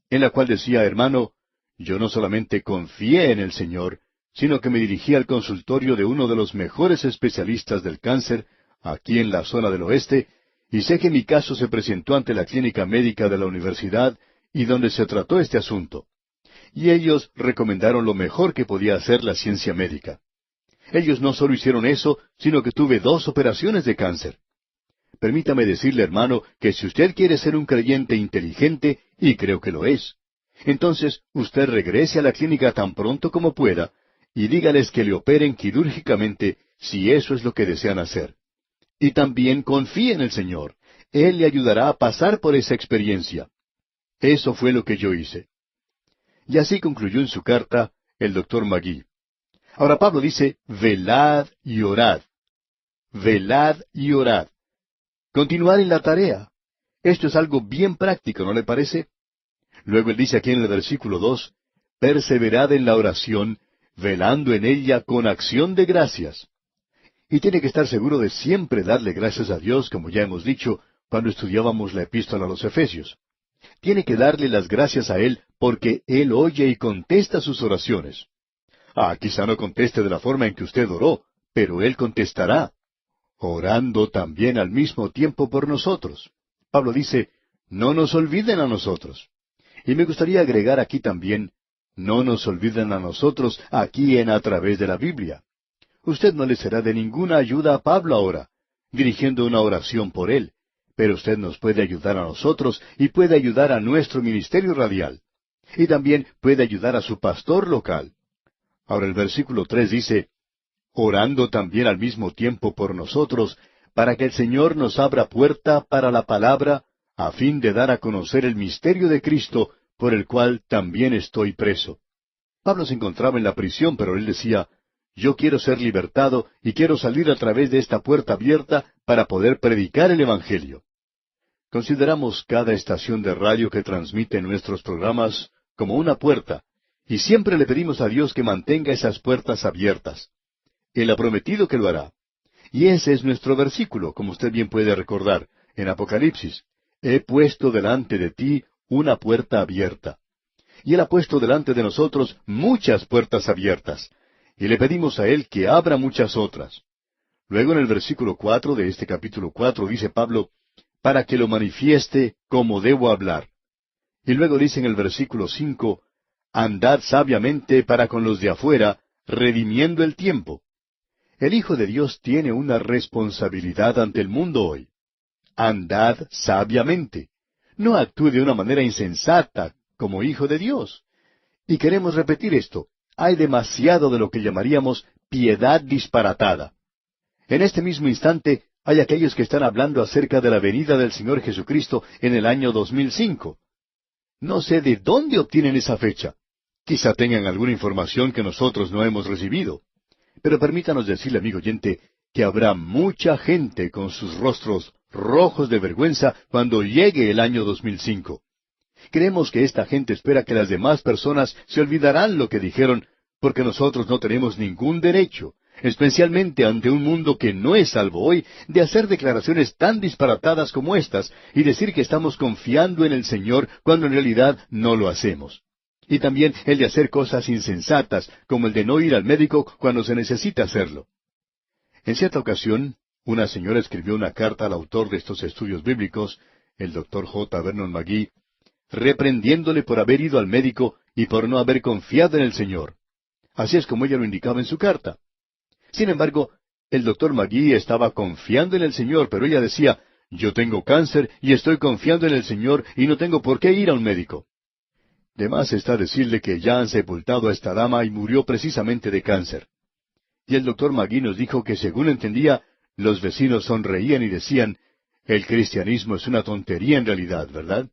en la cual decía, hermano, yo no solamente confié en el Señor, sino que me dirigí al consultorio de uno de los mejores especialistas del cáncer, aquí en la zona del oeste, y sé que mi caso se presentó ante la clínica médica de la universidad, y donde se trató este asunto. Y ellos recomendaron lo mejor que podía hacer la ciencia médica. Ellos no solo hicieron eso, sino que tuve 2 operaciones de cáncer. Permítame decirle, hermano, que si usted quiere ser un creyente inteligente, y creo que lo es, entonces usted regrese a la clínica tan pronto como pueda, y dígales que le operen quirúrgicamente si eso es lo que desean hacer. Y también confíe en el Señor. Él le ayudará a pasar por esa experiencia. Eso fue lo que yo hice. Y así concluyó en su carta el doctor Magee. Ahora Pablo dice, velad y orad. Velad y orad. Continuar en la tarea. Esto es algo bien práctico, ¿no le parece? Luego él dice aquí en el versículo 2, perseverad en la oración, velando en ella con acción de gracias. Y tiene que estar seguro de siempre darle gracias a Dios, como ya hemos dicho, cuando estudiábamos la epístola a los Efesios. Tiene que darle las gracias a Él porque Él oye y contesta sus oraciones. Quizá no conteste de la forma en que usted oró, pero Él contestará, orando también al mismo tiempo por nosotros. Pablo dice, no nos olviden a nosotros. Y me gustaría agregar aquí también, no nos olviden a nosotros aquí en A Través de la Biblia. Usted no le será de ninguna ayuda a Pablo ahora, dirigiendo una oración por él, pero usted nos puede ayudar a nosotros y puede ayudar a nuestro ministerio radial. Y también puede ayudar a su pastor local. Ahora el versículo 3 dice, orando también al mismo tiempo por nosotros, para que el Señor nos abra puerta para la palabra, a fin de dar a conocer el misterio de Cristo, por el cual también estoy preso. Pablo se encontraba en la prisión, pero él decía, yo quiero ser libertado y quiero salir a través de esta puerta abierta para poder predicar el Evangelio. Consideramos cada estación de radio que transmite nuestros programas como una puerta, y siempre le pedimos a Dios que mantenga esas puertas abiertas. Él ha prometido que lo hará. Y ese es nuestro versículo, como usted bien puede recordar, en Apocalipsis. He puesto delante de ti una puerta abierta. Y Él ha puesto delante de nosotros muchas puertas abiertas. Y le pedimos a Él que abra muchas otras. Luego en el versículo 4 de este capítulo 4 dice Pablo, para que lo manifieste como debo hablar. Y luego dice en el versículo 5, andad sabiamente para con los de afuera, redimiendo el tiempo. El Hijo de Dios tiene una responsabilidad ante el mundo hoy. Andad sabiamente. No actúe de una manera insensata como Hijo de Dios. Y queremos repetir esto. Hay demasiado de lo que llamaríamos piedad disparatada. En este mismo instante hay aquellos que están hablando acerca de la venida del Señor Jesucristo en el año 2005. No sé de dónde obtienen esa fecha. Quizá tengan alguna información que nosotros no hemos recibido. Pero permítanos decirle, amigo oyente, que habrá mucha gente con sus rostros rojos de vergüenza cuando llegue el año 2005. Creemos que esta gente espera que las demás personas se olvidarán lo que dijeron, porque nosotros no tenemos ningún derecho, especialmente ante un mundo que no es salvo hoy, de hacer declaraciones tan disparatadas como estas y decir que estamos confiando en el Señor cuando en realidad no lo hacemos. Y también el de hacer cosas insensatas, como el de no ir al médico cuando se necesita hacerlo. En cierta ocasión, una señora escribió una carta al autor de estos estudios bíblicos, el Dr. J. Vernon Magee, reprendiéndole por haber ido al médico y por no haber confiado en el Señor. Así es como ella lo indicaba en su carta. Sin embargo, el Dr. Magee estaba confiando en el Señor, pero ella decía, yo tengo cáncer y estoy confiando en el Señor y no tengo por qué ir a un médico. De más está decirle que ya han sepultado a esta dama y murió precisamente de cáncer. Y el Dr. Magee nos dijo que según entendía, los vecinos sonreían y decían, el cristianismo es una tontería en realidad, ¿verdad?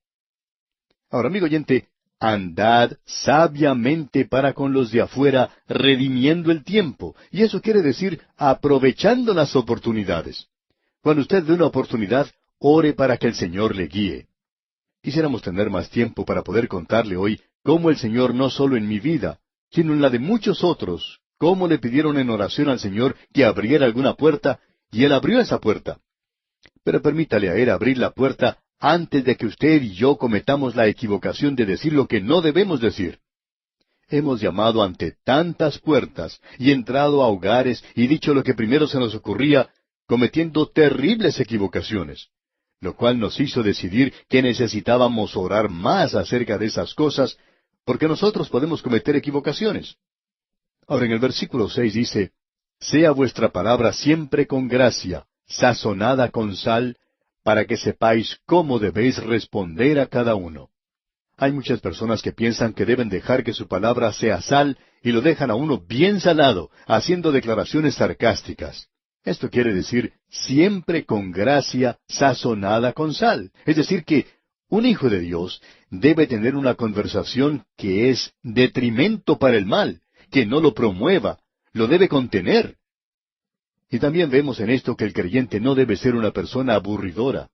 Ahora, amigo oyente, andad sabiamente para con los de afuera, redimiendo el tiempo. Y eso quiere decir aprovechando las oportunidades. Cuando usted ve una oportunidad, ore para que el Señor le guíe. Quisiéramos tener más tiempo para poder contarle hoy cómo el Señor no solo en mi vida, sino en la de muchos otros, cómo le pidieron en oración al Señor que abriera alguna puerta, y Él abrió esa puerta. Pero permítale a Él abrir la puerta antes de que usted y yo cometamos la equivocación de decir lo que no debemos decir. Hemos llamado ante tantas puertas y entrado a hogares y dicho lo que primero se nos ocurría, cometiendo terribles equivocaciones, lo cual nos hizo decidir que necesitábamos orar más acerca de esas cosas, porque nosotros podemos cometer equivocaciones. Ahora en el versículo 6 dice, sea vuestra palabra siempre con gracia, sazonada con sal, para que sepáis cómo debéis responder a cada uno. Hay muchas personas que piensan que deben dejar que su palabra sea sal y lo dejan a uno bien salado, haciendo declaraciones sarcásticas. Esto quiere decir siempre con gracia, sazonada con sal. Es decir que Un hijo de Dios debe tener una conversación que es detrimento para el mal, que no lo promueva, lo debe contener. Y también vemos en esto que el creyente no debe ser una persona aburridora.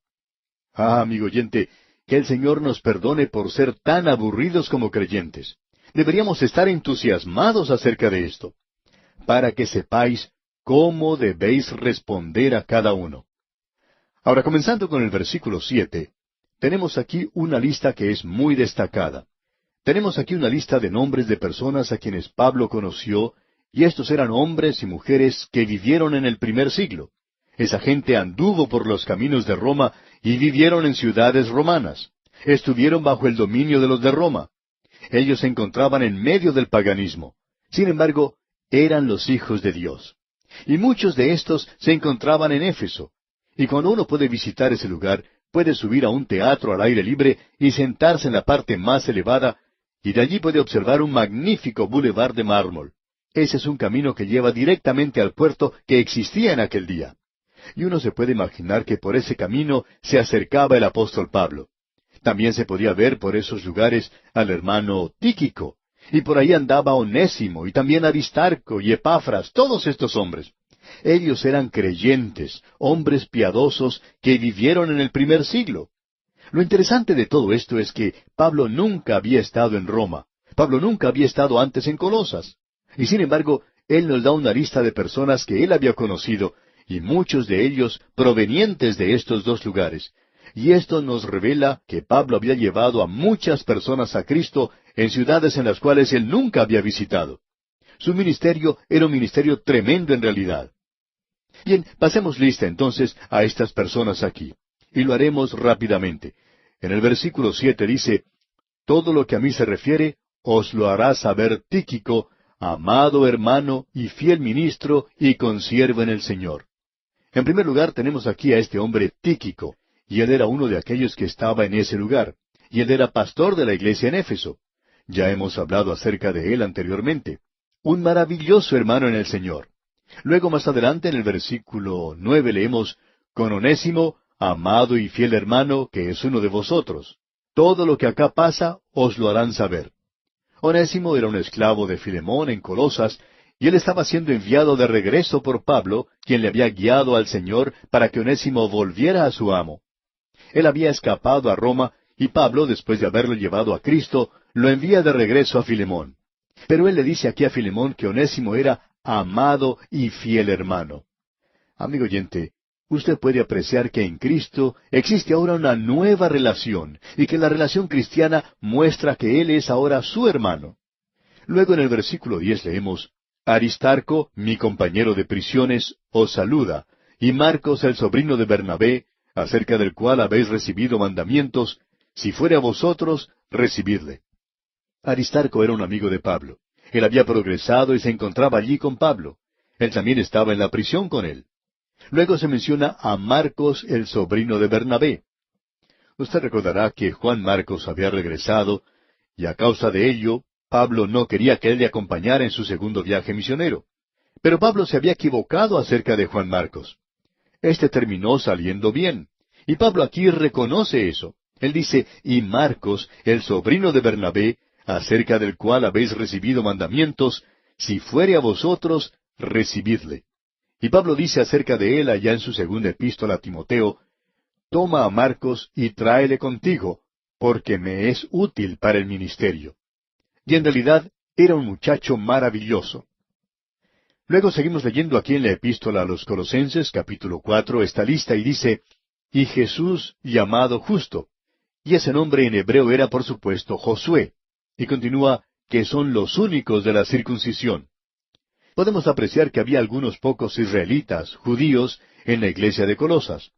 Ah, amigo oyente, que el Señor nos perdone por ser tan aburridos como creyentes. Deberíamos estar entusiasmados acerca de esto, para que sepáis cómo debéis responder a cada uno. Ahora, comenzando con el versículo 7, tenemos aquí una lista que es muy destacada. Tenemos aquí una lista de nombres de personas a quienes Pablo conoció, y estos eran hombres y mujeres que vivieron en el primer siglo. Esa gente anduvo por los caminos de Roma y vivieron en ciudades romanas. Estuvieron bajo el dominio de los de Roma. Ellos se encontraban en medio del paganismo. Sin embargo, eran los hijos de Dios. Y muchos de estos se encontraban en Éfeso. Y cuando uno puede visitar ese lugar, puede subir a un teatro al aire libre y sentarse en la parte más elevada, y de allí puede observar un magnífico bulevar de mármol. Ese es un camino que lleva directamente al puerto que existía en aquel día. Y uno se puede imaginar que por ese camino se acercaba el apóstol Pablo. También se podía ver por esos lugares al hermano Tíquico, y por ahí andaba Onésimo, y también Aristarco y Epafras, todos estos hombres. Ellos eran creyentes, hombres piadosos que vivieron en el primer siglo. Lo interesante de todo esto es que Pablo nunca había estado en Roma. Pablo nunca había estado antes en Colosas. Y sin embargo, él nos da una lista de personas que él había conocido, y muchos de ellos provenientes de estos dos lugares. Y esto nos revela que Pablo había llevado a muchas personas a Cristo en ciudades en las cuales él nunca había visitado. Su ministerio era un ministerio tremendo en realidad. Bien, pasemos lista entonces a estas personas aquí, y lo haremos rápidamente. En el versículo 7 dice, todo lo que a mí se refiere, os lo hará saber Tíquico, amado hermano y fiel ministro y consiervo en el Señor. En primer lugar tenemos aquí a este hombre Tíquico, y él era uno de aquellos que estaba en ese lugar, y él era pastor de la iglesia en Éfeso. Ya hemos hablado acerca de él anteriormente. Un maravilloso hermano en el Señor. Luego más adelante en el versículo 9 leemos, con Onésimo, amado y fiel hermano, que es uno de vosotros. Todo lo que acá pasa os lo harán saber. Onésimo era un esclavo de Filemón en Colosas, y él estaba siendo enviado de regreso por Pablo, quien le había guiado al Señor para que Onésimo volviera a su amo. Él había escapado a Roma, y Pablo, después de haberlo llevado a Cristo, lo envía de regreso a Filemón. Pero él le dice aquí a Filemón que Onésimo era amado y fiel hermano. Amigo oyente, usted puede apreciar que en Cristo existe ahora una nueva relación, y que la relación cristiana muestra que Él es ahora su hermano. Luego en el versículo 10 leemos, Aristarco, mi compañero de prisiones, os saluda, y Marcos, el sobrino de Bernabé, acerca del cual habéis recibido mandamientos, si fuere a vosotros, recibidle. Aristarco era un amigo de Pablo. Él había progresado y se encontraba allí con Pablo. Él también estaba en la prisión con él. Luego se menciona a Marcos, el sobrino de Bernabé. Usted recordará que Juan Marcos había regresado, y a causa de ello, Pablo no quería que él le acompañara en su segundo viaje misionero. Pero Pablo se había equivocado acerca de Juan Marcos. Este terminó saliendo bien. Y Pablo aquí reconoce eso. Él dice, y Marcos, el sobrino de Bernabé, acerca del cual habéis recibido mandamientos, si fuere a vosotros, recibidle. Y Pablo dice acerca de él allá en su segunda epístola a Timoteo, toma a Marcos y tráele contigo, porque me es útil para el ministerio. Y en realidad era un muchacho maravilloso. Luego seguimos leyendo aquí en la epístola a los Colosenses, capítulo 4, esta lista y dice, y Jesús llamado justo. Y ese nombre en hebreo era por supuesto Josué. Y continúa, que son los únicos de la circuncisión. Podemos apreciar que había algunos pocos israelitas, judíos, en la iglesia de Colosas.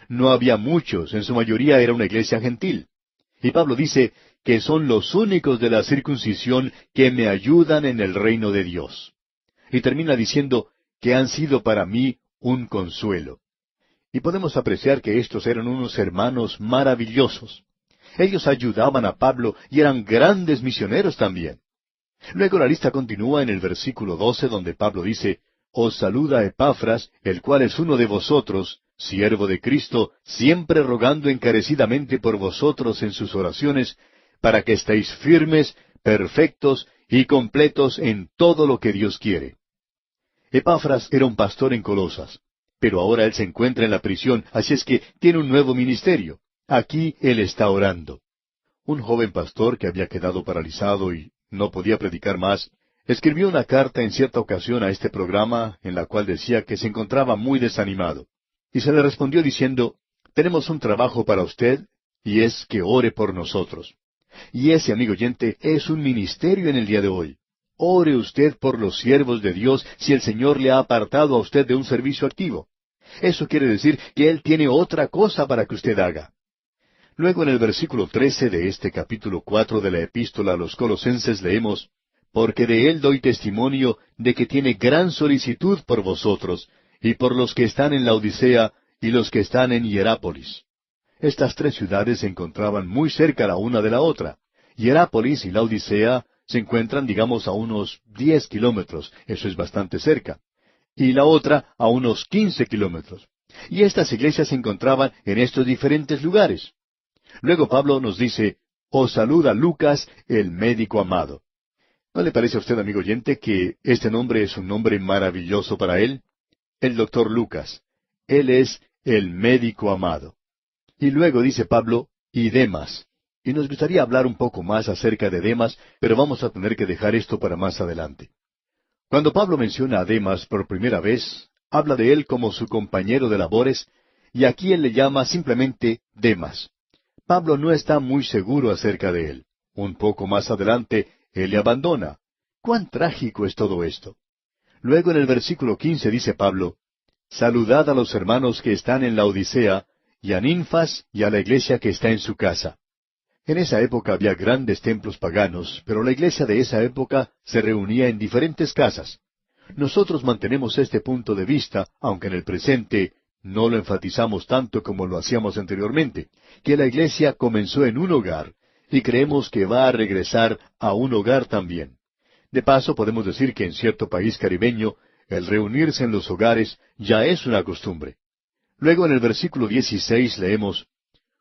No había muchos, en su mayoría era una iglesia gentil. Y Pablo dice que son los únicos de la circuncisión que me ayudan en el reino de Dios. Y termina diciendo que han sido para mí un consuelo. Y podemos apreciar que estos eran unos hermanos maravillosos. Ellos ayudaban a Pablo y eran grandes misioneros también. Luego la lista continúa en el versículo 12, donde Pablo dice, os saluda Epafras, el cual es uno de vosotros, siervo de Cristo, siempre rogando encarecidamente por vosotros en sus oraciones, para que estéis firmes, perfectos y completos en todo lo que Dios quiere. Epafras era un pastor en Colosas, pero ahora él se encuentra en la prisión, así es que tiene un nuevo ministerio. Aquí él está orando. Un joven pastor que había quedado paralizado y no podía predicar más, escribió una carta en cierta ocasión a este programa en la cual decía que se encontraba muy desanimado. Y se le respondió diciendo, tenemos un trabajo para usted, y es que ore por nosotros. Y ese, amigo oyente, es un ministerio en el día de hoy. Ore usted por los siervos de Dios si el Señor le ha apartado a usted de un servicio activo. Eso quiere decir que Él tiene otra cosa para que usted haga. Luego en el versículo 13 de este capítulo 4 de la epístola a los Colosenses leemos, porque de Él doy testimonio de que tiene gran solicitud por vosotros, y por los que están en Laodicea y los que están en Hierápolis. Estas tres ciudades se encontraban muy cerca la una de la otra. Hierápolis y Laodicea se encuentran, digamos, a unos 10 kilómetros, eso es bastante cerca, y la otra a unos 15 kilómetros. Y estas iglesias se encontraban en estos diferentes lugares. Luego Pablo nos dice, os saluda Lucas, el médico amado. ¿No le parece a usted, amigo oyente, que este nombre es un nombre maravilloso para él? El doctor Lucas. Él es el médico amado. Y luego dice Pablo, y Demas. Y nos gustaría hablar un poco más acerca de Demas, pero vamos a tener que dejar esto para más adelante. Cuando Pablo menciona a Demas por primera vez, habla de él como su compañero de labores, y aquí él le llama simplemente Demas. Pablo no está muy seguro acerca de él. Un poco más adelante, él le abandona. ¡Cuán trágico es todo esto! Luego en el versículo 15 dice Pablo, saludad a los hermanos que están en la Odisea, y a Ninfas y a la iglesia que está en su casa. En esa época había grandes templos paganos, pero la iglesia de esa época se reunía en diferentes casas. Nosotros mantenemos este punto de vista, aunque en el presente no lo enfatizamos tanto como lo hacíamos anteriormente, que la iglesia comenzó en un hogar, y creemos que va a regresar a un hogar también. De paso, podemos decir que en cierto país caribeño, el reunirse en los hogares ya es una costumbre. Luego en el versículo 16 leemos,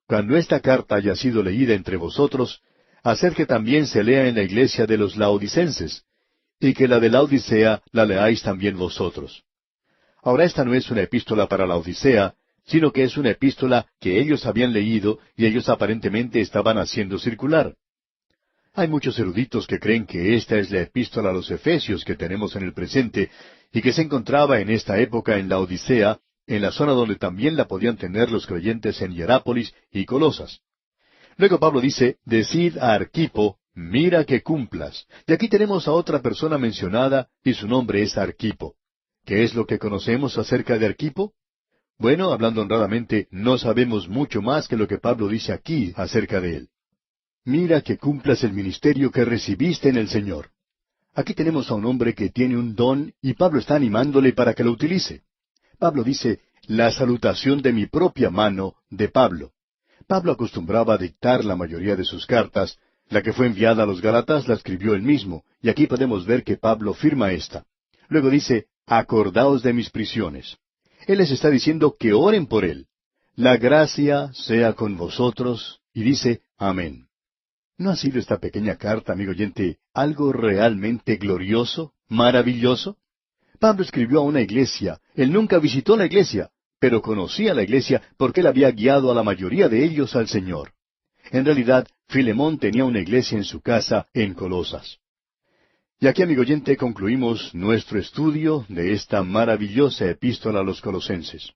cuando esta carta haya sido leída entre vosotros, haced que también se lea en la iglesia de los laodicenses, y que la de la Odisea la leáis también vosotros. Ahora esta no es una epístola para la Odisea, sino que es una epístola que ellos habían leído y ellos aparentemente estaban haciendo circular. Hay muchos eruditos que creen que esta es la epístola a los Efesios que tenemos en el presente, y que se encontraba en esta época en la Odisea, en la zona donde también la podían tener los creyentes en Hierápolis y Colosas. Luego Pablo dice, decid a Arquipo, mira que cumplas. Y aquí tenemos a otra persona mencionada, y su nombre es Arquipo. ¿Qué es lo que conocemos acerca de Arquipo? Bueno, hablando honradamente, no sabemos mucho más que lo que Pablo dice aquí acerca de él. Mira que cumplas el ministerio que recibiste en el Señor. Aquí tenemos a un hombre que tiene un don, y Pablo está animándole para que lo utilice. Pablo dice, la salutación de mi propia mano, de Pablo. Pablo acostumbraba a dictar la mayoría de sus cartas. La que fue enviada a los Gálatas la escribió él mismo, y aquí podemos ver que Pablo firma esta. Luego dice, acordaos de mis prisiones. Él les está diciendo que oren por él. La gracia sea con vosotros, y dice, amén. ¿No ha sido esta pequeña carta, amigo oyente, algo realmente glorioso, maravilloso? Pablo escribió a una iglesia. Él nunca visitó la iglesia, pero conocía la iglesia porque él había guiado a la mayoría de ellos al Señor. En realidad, Filemón tenía una iglesia en su casa en Colosas. Y aquí, amigo oyente, concluimos nuestro estudio de esta maravillosa epístola a los Colosenses.